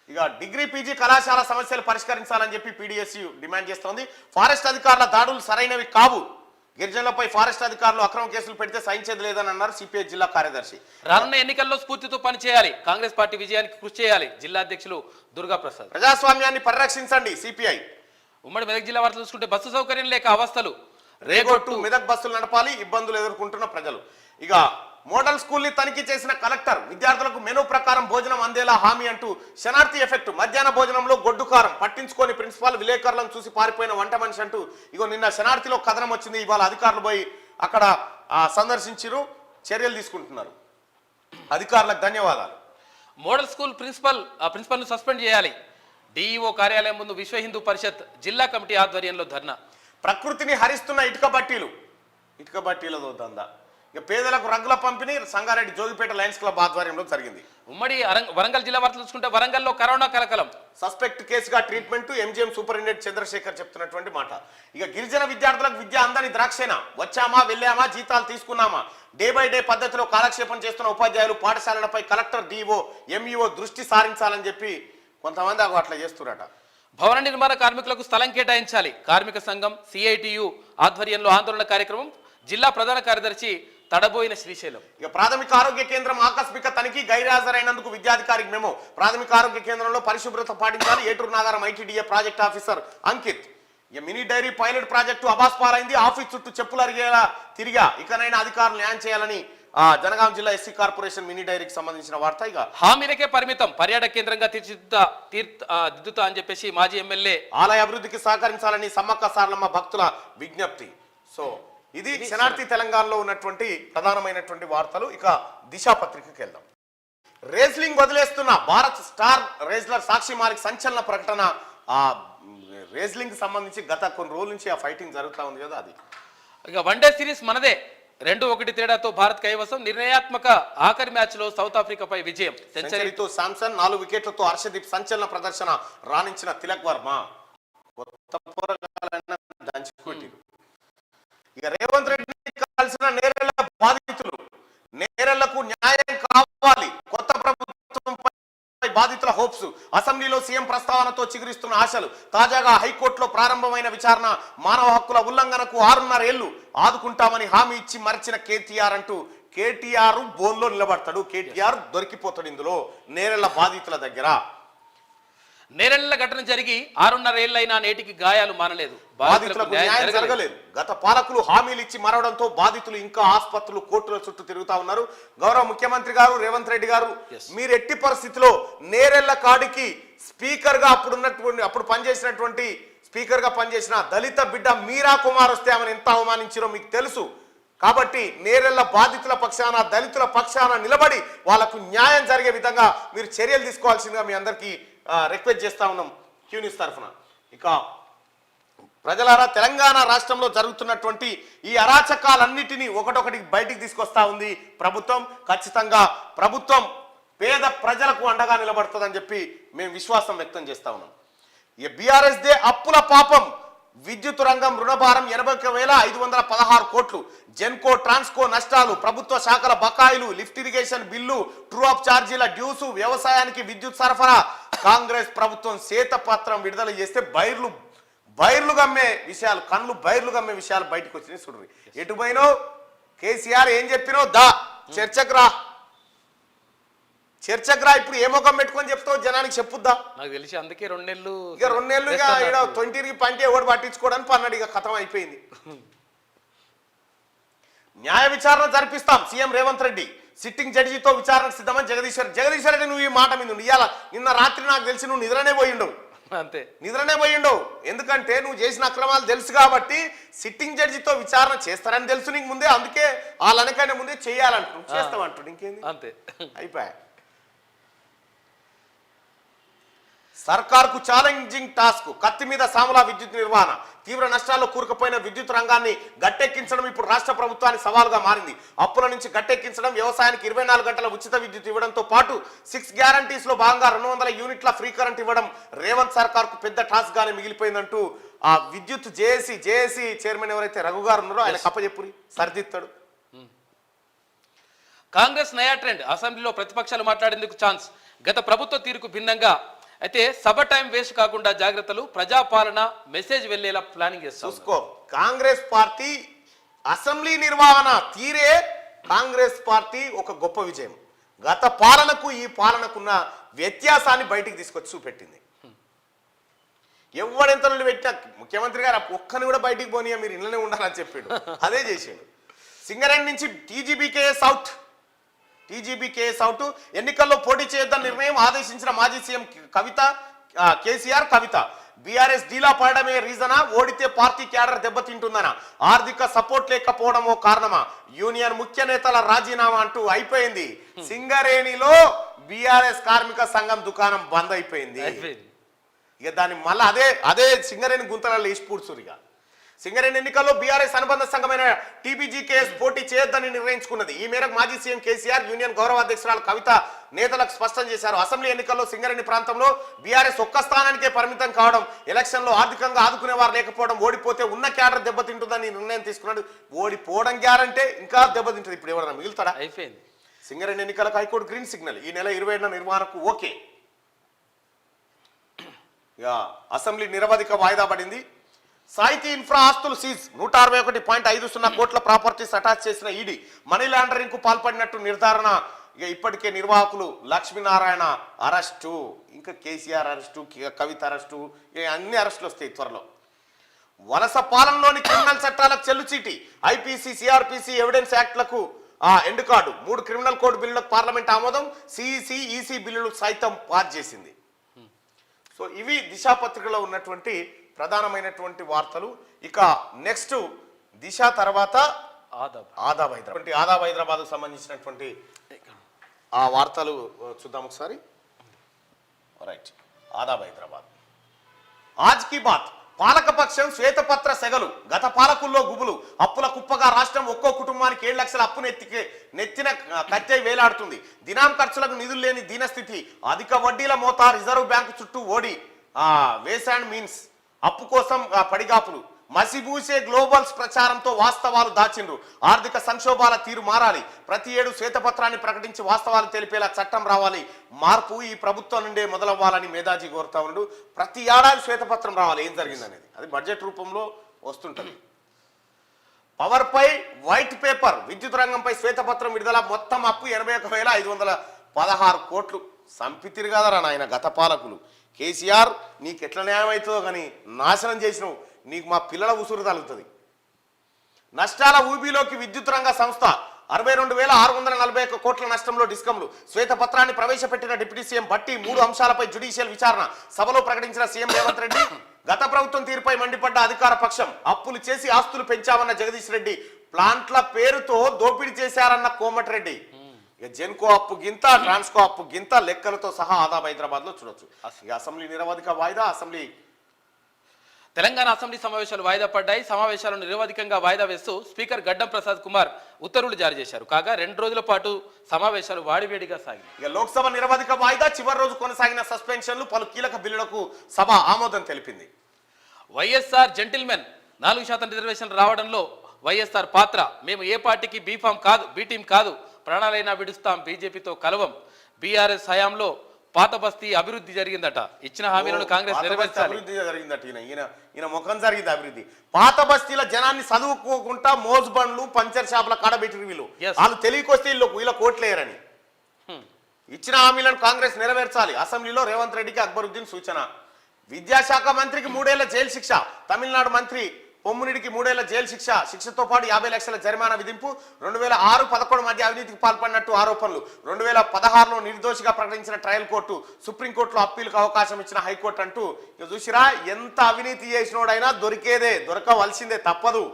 ఇక డిగ్రీ పీజీ కళాశాల సమస్యలు పరిష్కరించాలని చెప్పి పీడీఎస్యు డిమాండ్ చేస్తోంది. ఫారెస్ట్ అధికారుల దాడులు సరైనవి కావు, గిరిజనులపై ఫారెస్ట్ అధికారులు అక్రమ కేసులు పెడితే సహించేది లేదని అన్నారు సిపిఐ జిల్లా కార్యదర్శి. రానున్న ఎన్నికల్లో స్ఫూర్తితో పనిచేయాలి, కాంగ్రెస్ పార్టీ విజయానికి కృషి చేయాలి. జిల్లా అధ్యక్షులు దుర్గా ప్రసాద్. ప్రజాస్వామ్యాన్ని పరిరక్షించండి సిపిఐ. ఉమ్మడి మెదక్ జిల్లా వార్తలు చూసుకుంటే బస్సు సౌకర్యం లేక అవస్థలు, రేగొట్టు మెదక్ బస్సులు నడపాలి, ఇబ్బందులు ఎదుర్కొంటున్న ప్రజలు. ఇక మోడల్ స్కూల్ ని తనిఖీ చేసిన కలెక్టర్ విద్యార్థులకు మెనూ ప్రకారం భోజనం అందేలా హామీ అంటూ శనార్థి ఎఫెక్ట్ మధ్యాహ్న భోజనంలో గొడ్డుకారం పట్టించుకొని ప్రిన్సిపాల్ విలేకరులను చూసి పారిపోయిన వంట మనిషి అంటూ ఇగో నిన్న శనార్థిలో కథనం వచ్చింది. ఇవాళ అధికారులు పోయి అక్కడ సందర్శించారు, చర్యలు తీసుకుంటున్నారు. అధికారులకు ధన్యవాదాలు. మోడల్ స్కూల్ ప్రిన్సిపల్ ను సస్పెండ్ చేయాలి. డిఈఓ కార్యాలయం ముందు విశ్వ హిందూ పరిషత్ జిల్లా కమిటీ ఆధ్వర్యంలో ధర్నా. ప్రకృతిని హరిస్తున్న ఇటుక బట్టీలతో దందా. ఇక పేదలకు రంగుల పంపిణీ సంగారెడ్డి జోగిపేట లయన్స్ క్లబ్ ఆధ్వర్యంలో జరిగింది. ఉమ్మడి వరంగల్ జిల్లా వార్తలు చూసుకుంటే వరంగల్లో కరోనా కలకలం, సస్పెక్ట్ కేసుగా ట్రీట్మెంట్ ఎంజీఎం సూపరింటెండెంట్ చంద్రశేఖర్ చెప్తున్నటువంటి మాట. ఇక గిరిజన విద్యార్థులకు విద్య అందని ద్రాక్షేనా, వచ్చామా వెళ్ళామా జీతాలు తీసుకున్నామా, డే బై డే పద్ధతిలో కాలక్షేపం చేస్తున్న ఉపాధ్యాయులు పాఠశాలలపై కలెక్టర్ డిఓ ఎంఈఓ దృష్టి సారించాలని చెప్పి కొంతమంది అట్లా చేస్తున్నారట. భవన నిర్మాణ కార్మికులకు స్థలం కేటాయించాలి. కార్మిక సంఘం సిఐటియు ఆధ్వర్యంలో ఆందోళన కార్యక్రమం. జిల్లా ప్రధాన కార్యదర్శి తడబోయిన శ్రీశైలం. ఇక ప్రాథమిక ఆరోగ్య కేంద్రం ఆకస్మిక తనిఖీ గైర్హాజరైనందుకు విద్యాధికారికి మెమో. ప్రాథమిక ఆరోగ్య కేంద్రంలో పరిశుభ్రత పాటించాలి. Eturu Nagaram ITDA project officer Ankit. ఇక మినీ డైరీ పైలట్ ప్రాజెక్టు అబాస్పాలైంది. ఆఫీస్ చుట్టూ చెప్పులు అరిగేలా తిరిగా ఇకనైనా అధికారులు న్యాయం చేయాలని జనగాం జిల్లా ఎస్సీ కార్పొరేషన్ మినీ డైరీకి సంబంధించిన వార్త. ఇక హామీలకే పరిమితం, పర్యాటక కేంద్రంగా తీర్చిదిద్దుతా అని చెప్పేసి మాజీ ఎమ్మెల్యే. ఆలయ అభివృద్ధికి సహకరించాలని సమ్మక్క సారలమ్మ భక్తుల విజ్ఞప్తి. సో ఇది శనార్థి తెలంగాణలో ఉన్నటువంటి ప్రధానమైనటువంటి వార్తలు. ఇక దిశా పత్రికకి వెళ్దాం. రేస్లింగ్ వదిలేస్తున్న భారత్ స్టార్ రేస్లర్ సాక్షి మాలిక్ సంచలన ప్రకటన. ఆ రేస్లింగ్ సంబంధించి గత కొన్ని రోజుల నుంచి ఆ ఫైటింగ్ జరుగుతూ ఉంది కదా, అది ఇక వన్డే సిరీస్ మనదే. 2-1 తేడాతో భారత్ కైవసం. నిర్ణయాత్మక ఆఖరి మ్యాచ్ లో సౌత్ ఆఫ్రికాపై విజయం. సెంచరీతో శాంసన్, 4 వికెట్లతో హర్షదీప్ సంచలన ప్రదర్శన రాణించిన తిలక్ వర్మ. ఇక రేవంత్ రెడ్డిని కలిసిన నేరెళ్ల బాధితులు. నేరెళ్లకు న్యాయం కావాలి, కొత్త ప్రభుత్వంపై బాధితుల హోప్స్. అసెంబ్లీలో సీఎం ప్రస్తావనతో చిగురిస్తున్న ఆశలు. తాజాగా హైకోర్టులో ప్రారంభమైన విచారణ. మానవ హక్కుల ఉల్లంఘనకు 6.5 ఏళ్లు ఆదుకుంటామని హామీ ఇచ్చి మరిచిన కేటీఆర్ అంటూ కేటీఆర్ బోన్లో నిలబడతాడు. కేటీఆర్ దొరికిపోతాడు ఇందులో నేరెళ్ల బాధితుల దగ్గర. నేరెళ్ల ఘటన జరిగి 6.5 ఏళ్లైనా నేటికి గాయాలు మానలేదు, బాధితులకు న్యాయం జరగలేదు. గత పాలకులు హామీలు ఇచ్చి మరవడంతో బాధితులు ఇంకా ఆసుపత్రులు కోర్టుల చుట్టూ తిరుగుతా ఉన్నారు. గౌరవ ముఖ్యమంత్రి గారు రేవంత్ రెడ్డి గారు, మీరు ఎట్టి పరిస్థితిలో నేరెళ్ల కాడికి స్పీకర్ గా అప్పుడు పనిచేసినటువంటి స్పీకర్ గా పనిచేసిన దళిత బిడ్డ మీరా కుమార్ వస్తే ఆమెను ఎంత అవమానించారో మీకు తెలుసు. కాబట్టి నేరెళ్ల బాధితుల పక్షాన, దళితుల పక్షాన నిలబడి వాళ్లకు న్యాయం జరిగే విధంగా మీరు చర్యలు తీసుకోవాల్సిందిగా మీ అందరికీ రిక్వెస్ట్ చేస్తా ఉన్నాం క్యూ న్యూస్ తరఫున. ఇక ప్రజలారా, తెలంగాణ రాష్ట్రంలో జరుగుతున్నటువంటి ఈ అరాచకాలన్నిటినీ ఒకటొకటి బయటికి తీసుకొస్తా ఉంది ప్రభుత్వం. ఖచ్చితంగా ప్రభుత్వం పేద ప్రజలకు అండగా నిలబడుతుందని చెప్పి మేము విశ్వాసం వ్యక్తం చేస్తా ఉన్నాం. ఈ బీఆర్ఎస్ దే అప్పుల పాపం. విద్యుత్ రంగం రుణభారం 80,516 కోట్లు. జెన్కో ట్రాన్స్కో నష్టాలు, ప్రభుత్వ శాఖల బకాయిలు, lift irrigation bill, true up ఛార్జీల డ్యూసు, వ్యవసాయానికి విద్యుత్ సరఫరా. కాంగ్రెస్ ప్రభుత్వం శ్వేతపత్రం విడుదల చేస్తే బైర్లు గమ్మే విషయాలు, కళ్ళు బైర్లు గమ్మే విషయాలు బయటకు వచ్చినాయి. చూడండి, ఎటు పోయినో కేసీఆర్ ఏం చెప్పినో చర్చకు రా ఇప్పుడు ఏ ముఖం పెట్టుకొని చెప్తావు జనానికి చెప్పుద్దా? నాకు తెలిసి అందుకే 2 నెలలు ఇక 2 నెలలు ఇక 20 పంటే ఎవడు పట్టించుకోవడానికి పన్నాడు. ఇక కథం అయిపోయింది. న్యాయ విచారణ జరిపిస్తాం సీఎం రేవంత్ రెడ్డి. సిట్టింగ్ జడ్జితో విచారణకు సిద్ధమని జగదీశ్వర్ రెడ్డి, నువ్వు ఈ మాట మీద ఉండి ఇవాళ నిన్న రాత్రి నాకు తెలిసి నువ్వు నిద్రనే పోయి ఉండవు. అంతే. నిద్రనే పోయిండు. ఎందుకంటే నువ్వు చేసిన అక్రమాలు తెలుసు కాబట్టి సిట్టింగ్ జడ్జితో విచారణ చేస్తారని తెలుసు నీకు ముందే, అందుకే వాళ్ళనకైనా ముందే చేయాలంటు చేస్తామంటాడు. ఇంకేంది, అంతే అయిపోయా. సర్కార్కు ఛాలెంజింగ్ టాస్క్, కత్తి మీద సాములా విద్యుత్ నిర్వహణ. తీవ్ర నష్టాల్లో కూరుకుపోయిన విద్యుత్ రంగాన్ని గట్టెక్కించడం ఇప్పుడు రాష్ట్ర ప్రభుత్వానికి సవాలుగా మారింది. అప్పుల నుంచి గట్టెక్కించడం, వ్యవసాయానికి 24 గంటల ఉచిత విద్యుత్ ఇవ్వడంతో పాటు 6 గ్యారంటీస్ లో భాగంగా 200 యూనిట్ల ఫ్రీ కరెంట్ ఇవ్వడం రేవంత్ సర్కార్కు పెద్ద టాస్క్ గానే మిగిలిపోయిందంటూ ఆ విద్యుత్ జేఏసీ చైర్మన్ ఎవరైతే రఘు గారు ఉన్నారో ఆయన కప్పచెప్పురి సరిదిస్తాడు. కాంగ్రెస్ నయా ట్రెండ్, అసెంబ్లీలో ప్రతిపక్షాలు మాట్లాడేందుకు ఛాన్స్. గత ప్రభుత్వ తీరుకు భిన్నంగా అయితే సభ టైం వేస్ట్ కాకుండా జాగ్రత్తలు, ప్రజాపాలన మెసేజ్ వెళ్లేలా ప్లానింగ్ చేస్తాం. చూసుకో, కాంగ్రెస్ పార్టీ అసెంబ్లీ నిర్వహణ తీరే కాంగ్రెస్ పార్టీ ఒక గొప్ప విజయం. గత పాలనకు ఈ పాలనకున్న వ్యత్యాసాన్ని బయటికి తీసుకొచ్చి చూపెట్టింది. ఎవడెంత నుండి పెట్టినా ముఖ్యమంత్రి గారు ఒక్కని కూడా బయటికి పోనీయా, మీరు ఇళ్ళనే ఉండాలని చెప్పాడు. అదే చేసాడు. సింగరేణి నుంచి టీజీబీకేఎస్ అవుట్. ఎన్నికల్లో పోటీ చేయొద్దని నిర్ణయం, ఆదేశించిన మాజీ సీఎం కేసీఆర్ కవిత. బీఆర్ఎస్ డీలా పడడమే రీజనా, ఓడితే పార్టీ క్యాడర్ దెబ్బతింటుందనా, ఆర్థిక సపోర్ట్ లేకపోవడమో కారణమా, యూనియన్ ముఖ్య నేతల రాజీనామా అంటూ అయిపోయింది. సింగరేణిలో బీఆర్ఎస్ కార్మిక సంఘం దుకాణం బంద్ అయిపోయింది. ఇక దాన్ని మళ్ళీ అదే సింగరేణి గుంతలలో వేసి పూడ్చురిగా. సింగరేణి ఎన్నికల్లో బీఆర్ఎస్ అనుబంధ సంఘమైన టీబీజీకేఎస్ పోటీ చేయొద్దని నిర్ణయించుకున్నది. ఈ మేరకు మాజీ సీఎం కేసీఆర్, యూనియన్ గౌరవ అధ్యక్షురాలు కవిత నేతలకు స్పష్టం చేశారు. అసెంబ్లీ ఎన్నికల్లో సింగరేణి ప్రాంతంలో బీఆర్ఎస్ ఒక్క స్థానానికే పరిమితం కావడం, ఎలక్షన్లో ఆర్థికంగా ఆదుకునేవారు లేకపోవడం, ఓడిపోతే ఉన్న క్యాడర్ దెబ్బతింటుందని నిర్ణయం తీసుకున్నాడు. ఓడిపోవడం గ్యారంటే ఇంకా దెబ్బతింటుంది. ఇప్పుడు ఎవరైనా మిగులుతాడా? అయిపోయింది. సింగరేణి ఎన్నికలకు హైకోర్టు గ్రీన్ సిగ్నల్. ఈ నెల 27న నిర్వహణకు ఓకే. ఇక అసెంబ్లీ నిరవధిక వాయిదా పడింది. సాహితీ ఇన్ఫ్రా ఆస్తులు సీజ్, 161.50 కోట్ల ప్రాపర్టీస్ అటాచ్ చేసిన ఈడీ. మనీ లాండరింగ్ కు పాల్పడినట్టు నిర్ధారణ. ఇక ఇప్పటికే నిర్వాహకులు లక్ష్మీనారాయణ అరెస్టు, ఇంకా కేసీఆర్ అరెస్టు, కవిత అరెస్టు, అన్ని అరెస్టులు వస్తాయి త్వరలో. వలస పాలనలోని క్రిమినల్ చట్టాలకు చెల్లుచీటి, ఐపీసీ, సిఆర్పిసి, ఎవిడెన్స్ యాక్ట్లకు ఎండ్ కార్డు. 3 క్రిమినల్ కోడ్ బిల్లులకు పార్లమెంట్ ఆమోదం, సిఈసి, ఈసీ బిల్లులు సైతం పాస్ చేసింది. సో ఇవి దిశాపత్రికలో ఉన్నటువంటి ప్రధానమైనటువంటి వార్తలు. ఇక నెక్స్ట్ దిశ తర్వాత ఆదాబ్ హైదరాబాద్ సంబంధించినటువంటి ఆ వార్తలు చూద్దాం ఒకసారి. రైట్, ఆదాబ్ హైదరాబాద్. ఆజ్ కీ బాత్, పాలకపక్షం శ్వేతపత్ర సెగలు, గత పాలకుల్లో గుబులు, అప్పుల కుప్పగా రాష్ట్రం ఒక్కో కుటుంబానికి 7 లక్షల అప్పును నెత్తిన కత్తె వేలాడుతుంది. దినాం ఖర్చులకు నిధులు లేని దీనస్థితి, అధిక వడ్డీల మోత, రిజర్వ్ బ్యాంకు చుట్టూ ఓడి వేస్ అండ్ మీన్స్, అప్పు కోసం పడిగాపులు, మసిబూసే గ్లోబల్స్ ప్రచారంతో వాస్తవాలు దాచిండ్రు. ఆర్థిక సంక్షోభాల తీరు మారాలి, ప్రతి ఏడు శ్వేతపత్రాన్ని ప్రకటించి వాస్తవాలు తెలిపేలా చట్టం రావాలి. మార్పు ఈ ప్రభుత్వం నుండే మొదలవ్వాలని మేధాజీ కోరుతా ఉండు. ప్రతి ఏడాది శ్వేతపత్రం రావాలి, ఏం జరిగిందనేది. అది బడ్జెట్ రూపంలో వస్తుంటది. పవర్ పై వైట్ పేపర్, విద్యుత్ రంగంపై శ్వేతపత్రం విడుదల. మొత్తం అప్పు 81,516 కోట్లు. సంపితిరి కదరా నాయన గత పాలకులు. కేసీఆర్ నీకు ఎట్లా న్యాయం అవుతుందో కానీ నాశనం చేసినావు, నీకు మా పిల్లల ఉసురు తగులుతుంది. నష్టాల ఊబిలోకి విద్యుత్ రంగ సంస్థ, 62,641 కోట్ల నష్టంలో డిస్కంలు. శ్వేతపత్రాన్ని ప్రవేశపెట్టిన డిప్యూటీ సీఎం భట్టి. 3 అంశాలపై జ్యుడిషియల్ విచారణ. సభలో ప్రకటించిన సీఎం రేవంత్ రెడ్డి. గత ప్రభుత్వం తీరుపై మండిపడ్డ అధికార పక్షం. అప్పులు చేసి ఆస్తులు పెంచామన్న జగదీష్ రెడ్డి. ప్లాంట్ల పేరుతో దోపిడీ చేశారన్న కోమటిరెడ్డి. ఇక జెన్కో అప్పు గింత, ట్రాన్స్కో అప్పు గింత, లెక్కలతో సహా ఆదాబ్ హైదరాబాద్ లో చూడొచ్చు. అసెంబ్లీ నిరవధిక వాయిదా. తెలంగాణ అసెంబ్లీ సమావేశాలు వాయిదా పడ్డాయి. సమావేశాలను నిరవధికంగా వాయిదా వేస్తూ స్పీకర్ గడ్డం ప్రసాద్ కుమార్ ఉత్తర్వులు జారీ చేశారు. కాగా 2 రోజుల పాటు సమావేశాలు వాడివేడిగా సాగాయి. ఇక లోక్సభ నిరవధిక వాయిదా. చివరి రోజు కొనసాగిన సస్పెన్షన్లు, పలు కీలక బిల్లులకు సభ ఆమోదం తెలిపింది. వైఎస్ఆర్ జెంటిల్మెన్, 4% రిజర్వేషన్ రావడంలో వైఎస్ఆర్ పాత్ర. మేము ఏ పార్టీకి బి టీం కాదు, ప్రాణాలైనా విడుస్తాం, బీజేపీతో కలవం. బీఆర్ఎస్ హయాంలో పాత బస్తీ అభివృద్ధి జరిగిందట. ఇచ్చిన హామీలను కాంగ్రెస్ నెరవేర్చాలి. అభివృద్ధి జరిగిందట. ఈయన ముఖం జరిగింది అభివృద్ధి. పాత బస్తీల జనాన్ని చదువుకోకుండా మోజ్ బండ్లు, పంచర్ షాపుల కాడబెట్టి వీళ్ళు తెలియకొస్తే వీళ్ళ కోట్లేయరని. ఇచ్చిన హామీలను కాంగ్రెస్ నెరవేర్చాలి. అసెంబ్లీలో రేవంత్ రెడ్డికి అక్బరుద్దీన్ సూచన. విద్యాశాఖ మంత్రికి 3 ఏళ్ల జైలు శిక్ష. తమిళనాడు మంత్రి పొమ్మునిడికి 3 ఏళ్ల జైలు శిక్షతో పాటు 50 లక్షల జరిమానా విధింపు. 2006-11 మధ్య అవినీతికి పాల్పడినట్టు ఆరోపణలు. 2016లో నిర్దోషిగా ప్రకటించిన ట్రయల్ కోర్టు సుప్రీంకోర్టులో అప్పీలుకు అవకాశం ఇచ్చిన హైకోర్టు అంటూ ఇక చూసిరా, ఎంత అవినీతి చేసినోడైనా దొరకవలసిందే, తప్పదు.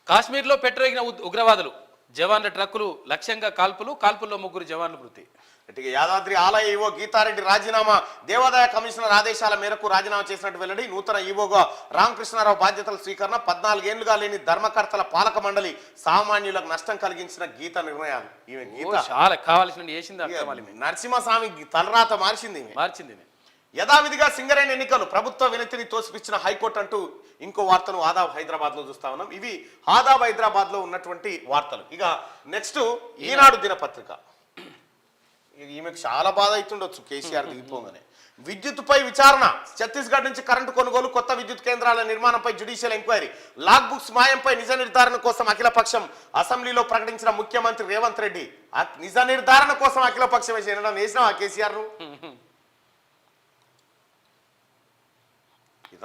కాశ్మీర్లో పెట్టరేగిన ఉగ్రవాదులు, జవాన్ల ట్రక్కులు లక్ష్యంగా కాల్పుల్లో 3 జవాన్లు మృతి. ఇక యాదాద్రి ఆలయ ఈవో గీతారెడ్డి రాజీనామా. దేవాదాయ కమిషనర్ ఆదేశాల మేరకు రాజీనామా చేసినట్టు వెల్లడి. నూతన ఈవోగా రామకృష్ణారావు బాధ్యతల స్వీకరణ. 14 ఏళ్లుగా లేని ధర్మకర్తల పాలక మండలి సామాన్యులకు నష్టం కలిగించిన గీత నిర్ణయాలు. ఈమె గీత చాలా కావాల్సిన చేసింది. నరసింహస్వామి తలరాత మార్చింది. యథావిధిగా సింగరేణి ఎన్నికలు, ప్రభుత్వ వినతిని తోసిపిచ్చిన హైకోర్టు అంటూ ఇంకో వార్తను ఆదాబ్ హైదరాబాద్ లో చూస్తా ఉన్నాం. ఇవి ఆదాబ్ హైదరాబాద్ లో ఉన్నటువంటి వార్తలు. ఇక నెక్స్ట్ ఈనాడు దినపత్రిక. ఈమెకు చాలా బాధ అవుతుండొచ్చు కేసీఆర్ దిగిపోగానే. విద్యుత్పై విచారణ. ఛత్తీస్గఢ్ నుంచి కరెంటు కొనుగోలు, కొత్త విద్యుత్ కేంద్రాల నిర్మాణంపై జ్యుడిషియల్ ఎంక్వైరీ. లాగ్ బుక్స్ మాయంపై నిజ నిర్ధారణ కోసం అఖిలపక్షం అసెంబ్లీలో ప్రకటించిన ముఖ్యమంత్రి రేవంత్ రెడ్డి. నిజ నిర్ధారణ కోసం అఖిలపక్షం వేసినావా కేసీఆర్ ను?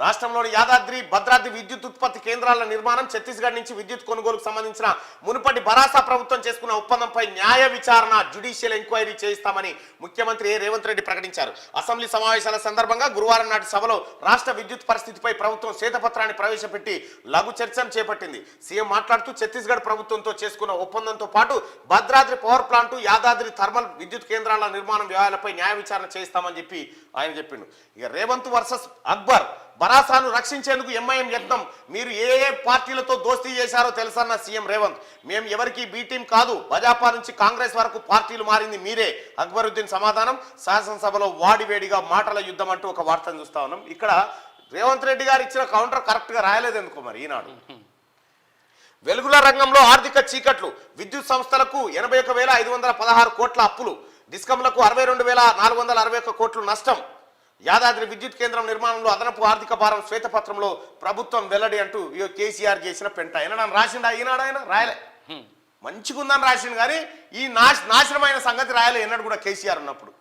రాష్ట్రంలోని యాదాద్రి భద్రాద్రి విద్యుత్ ఉత్పత్తి కేంద్రాల నిర్మాణం, ఛత్తీస్గఢ్ నుంచి విద్యుత్ కొనుగోలుకు సంబంధించిన మునుపటి భరాసా ప్రభుత్వం చేసుకున్న ఒప్పందంపై న్యాయ విచారణ, జ్యుడిషియల్ ఎంక్వైరీ చేయిస్తామని ముఖ్యమంత్రి రేవంత్ రెడ్డి ప్రకటించారు. అసెంబ్లీ సమావేశాల సందర్భంగా గురువారం నాటి సభలో రాష్ట్ర విద్యుత్ పరిస్థితిపై ప్రభుత్వం శ్వేతపత్రాన్ని ప్రవేశపెట్టి లఘు చర్చను చేపట్టింది. సీఎం మాట్లాడుతూ ఛత్తీస్గఢ్ ప్రభుత్వంతో చేసుకున్న ఒప్పందంతో పాటు Bhadradri power plant, Yadadri thermal విద్యుత్ కేంద్రాల నిర్మాణం వ్యవహారాలపై న్యాయ విచారణ చేయిస్తామని చెప్పి ఆయన చెప్పిండు. ఇక రేవంత్ వర్సెస్ అక్బర్. భరాసాను రక్షించేందుకు ఎంఐఎం యత్నం. మీరు ఏ పార్టీలతో దోస్తీ చేశారో తెలుసన్న సీఎం రేవంత్. మేము ఎవరికి బి టీం కాదు, భాజపా నుంచి కాంగ్రెస్ వరకు పార్టీలు మారింది మీరే. అక్బరుద్దీన్ సమాధానం. శాసనసభలో వాడివేడిగా మాటల యుద్ధం అంటూ ఒక వార్తను చూస్తా ఉన్నాం. ఇక్కడ రేవంత్ రెడ్డి గారు ఇచ్చిన కౌంటర్ కరెక్ట్ గా రాయలేదు ఎందుకో మరి ఈనాడు. వెలుగుల రంగంలో ఆర్థిక చీకట్లు. విద్యుత్ సంస్థలకు 81,516 కోట్ల అప్పులు, డిస్కంలకు 62,461 కోట్లు నష్టం. యాదాద్రి విద్యుత్ కేంద్రం నిర్మాణంలో అదనపు ఆర్థిక భారం శ్వేతపత్రంలో ప్రభుత్వం వెల్లడి అంటూ కేసీఆర్ చేసిన పెంట. ఏనాడు రాసిండా ఈనాడు? ఆయన రాయలే. మంచిగుందని రాసిండు కానీ ఈ నాశనమైన సంగతి రాయలే ఎన్నడు కూడా కేసీఆర్ ఉన్నప్పుడు.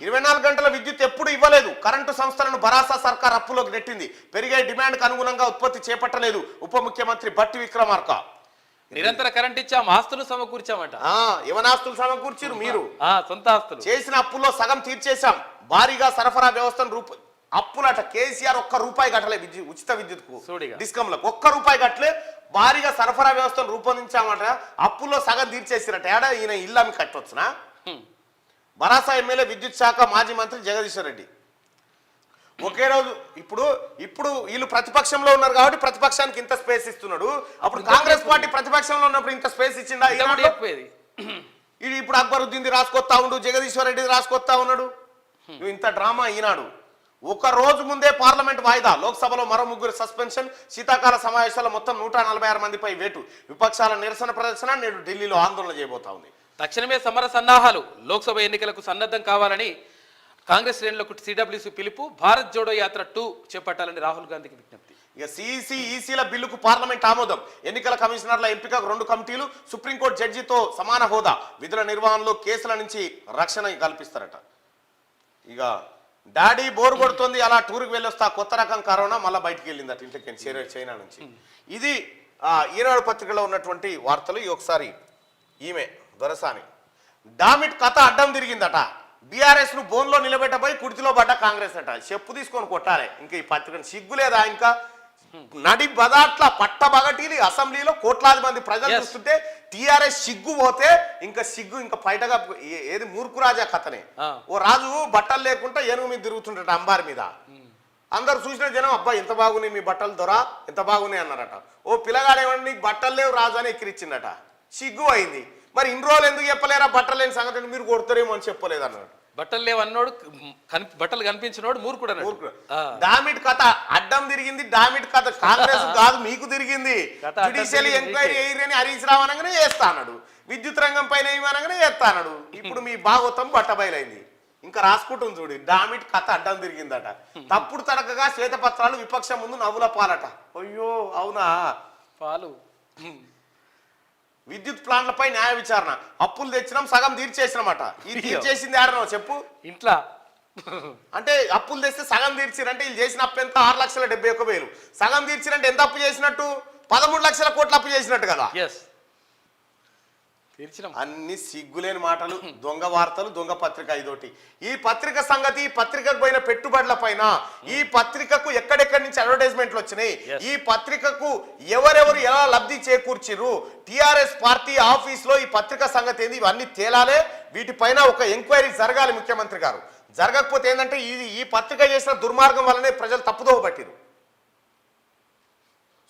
24 గంటల విద్యుత్ ఎప్పుడు ఇవ్వలేదు. కరెంటు సంస్థలను భరాసా సర్కార్ అప్పులోకి నెట్టింది. పెరిగే డిమాండ్కు అనుగుణంగా ఉత్పత్తి చేపట్టలేదు. ఉప ముఖ్యమంత్రి బట్టి విక్రమార్క. నిరంతర కరెంట్ ఇచ్చాం, ఆస్తులు సమకూర్చామట. యవనాస్తులు సమకూర్చారు మీరు. సొంత ఆస్తులు. చేసిన అప్పుల్లో సగం తీర్చేశాం. భారీగా సరఫరా వ్యవస్థను అప్పులట. కేసీఆర్ ₹1 కట్టలే ఉచిత విద్యుత్కు, డిస్కంలకు ₹1 కట్టలే. భారీగా సరఫరా వ్యవస్థను రూపొందించామట. అప్పుల్లో సగం తీర్చేసిరట. ఏడా ఈయన ఇల్లు అమ్మి కట్టవచ్చునా? భరాసా ఎమ్మెల్యే విద్యుత్ శాఖ మాజీ మంత్రి జగదీశ్వర్ రెడ్డి ఒకే రోజు ఇప్పుడు వీళ్ళు ప్రతిపక్షంలో ఉన్నారు కాబట్టి ప్రతిపక్షానికి ఇంత స్పేస్ ఇస్తున్నాడు. అప్పుడు కాంగ్రెస్ పార్టీ ప్రతిపక్షంలో ఉన్నప్పుడు ఇంత స్పేస్ ఇచ్చిండా? ఇది ఇప్పుడు అక్బరుద్దీన్ రాసుకొస్తా ఉండు, జగదీశ్వర్ రెడ్డి రాసుకొస్తా ఉన్నాడు. ఇంత డ్రామా ఈనాడు. ఒక రోజు ముందే పార్లమెంట్ వాయిదా. లోక్సభలో మరో 3 సస్పెన్షన్. శీతాకాల సమావేశాల్లో మొత్తం 146 మందిపై వేటు. విపక్షాల నిరసన ప్రదర్శన నేడు ఢిల్లీలో ఆందోళన చేయబోతా ఉంది. తక్షణమే సమర సన్నాహాలు. లోక్సభ ఎన్నికలకు సన్నద్ధం కావాలని కాంగ్రెస్ శ్రేణులకు సిడబ్ల్యూసీ పిలుపు. భారత్ జోడో యాత్ర 2 చేపట్టాలని రాహుల్ గాంధీకి విజ్ఞప్తి. ఇక సిఈసి ఈసీల బిల్లుకు పార్లమెంట్ ఆమోదం. ఎన్నికల కమిషనర్ల ఎంపికకు 2 కమిటీలు. సుప్రీంకోర్టు జడ్జితో సమాన హోదా. విధుల నిర్వహణలో కేసుల నుంచి రక్షణ కల్పిస్తారట. ఇక డాడీ బోర్ కొడుతుంది, అలా టూర్కి వెళ్ళొస్తా, కొత్త రకం కరోనా మళ్ళీ బయటికి వెళ్ళిందట ఇంటికి చైనా నుంచి. ఇది ఈనాడు పత్రికలో ఉన్నటువంటి వార్తలు. ఒకసారి ఈమె దొరసాని డామిట్ కథ అడ్డం తిరిగిందట. బీఆర్ఎస్ ను బోన్లో నిలబెట్టబోయి కుర్చీలో పడ్డ కాంగ్రెస్ అట. చెప్పు తీసుకొని కొట్టాలి. ఇంకా ఈ పత్రికను సిగ్గులేదా? ఇంకా నడి బదాట్ల పట్టబగటీలి అసెంబ్లీలో కోట్లాది మంది ప్రజలు చూస్తుంటే టీఆర్ఎస్ సిగ్గు పోతే ఇంకా సిగ్గు ఇంకా బయటగా ఏది మూర్ఖురాజా కథనే. ఓ రాజు బట్టలు లేకుండా ఏనుగు మీద తిరుగుతుంటట అంబారి మీద. అందరు చూసిన జనం అబ్బా ఎంత బాగున్నాయి మీ బట్టలు దొరా, ఎంత బాగున్నాయి అన్నారట. ఓ పిల్లగాడేమన్నా నీకు బట్టలు లేవు రాజు అని ఎక్కిరిచ్చిందట. సిగ్గు అయింది. మరి ఇన్ని రోజులు ఎందుకు చెప్పలేరా బట్టలు లేని సంగతి? మీరు కొడతారేమో అని చెప్పలేదు అన్నాడు. బట్టలు లేవు అన్నోడు, బట్టలు కనిపించినోడు మూర్ఖుడు. డామిట్ కథ అడ్డం తిరిగింది. డామిట్ కథ కాంగ్రెస్ కాదు మీకు తిరిగింది. జ్యుడిషియల్ ఎంక్వైరీ అయ్యి హరీష్ రావు అనగానే వేస్తా అన్నాడు. విద్యుత్ రంగం పైన ఏమనగానే వేస్తా అన్నాడు. ఇప్పుడు మీ భాగవతం బట్టబయలైంది. ఇంకా రాసుకుంటుంది చూడు. డామిట్ కథ అడ్డం తిరిగిందట. తప్పుడు తడకగా శ్వేతపత్రాలు విపక్షం ముందు నవ్వుల పాలట. అయ్యో అవునా? పాలు. విద్యుత్ ప్లాంట్లపై న్యాయ విచారణ. అప్పులు తెచ్చినాం, సగం తీర్చేసినామట. ఈ తీర్చేసింది ఆడనో చెప్పు. ఇంట్లో అంటే అప్పులు తెస్తే సగం తీర్చిరంటే వీళ్ళు చేసిన అప్పు ఎంత 6,71,000 సగం తీర్చిరంటే ఎంత అప్పు చేసినట్టు 13 లక్షల కోట్ల అప్పు చేసినట్టు కదా. ఎస్ తీర్చినాం. అన్ని సిగ్గులేని మాటలు, దొంగ వార్తలు, దొంగ పత్రిక ఇదోటి. ఈ పత్రిక సంగతి, ఈ పత్రికకు పోయిన పెట్టుబడుల పైన, ఈ పత్రికకు ఎక్కడెక్కడి నుంచి అడ్వర్టైజ్మెంట్లు వచ్చినాయి, ఈ పత్రికకు ఎవరెవరు ఎలా లబ్ధి చేకూర్చిర్రు, టిఆర్ఎస్ పార్టీ ఆఫీస్ లో ఈ పత్రిక సంగతి ఏంది, ఇవన్నీ తేలాలే. వీటిపైన ఒక ఎంక్వైరీ జరగాలి ముఖ్యమంత్రి గారు. జరగకపోతే ఏంటంటే ఈ పత్రిక చేసిన దుర్మార్గం వల్లనే ప్రజలు తప్పుదోవ పట్టిరు.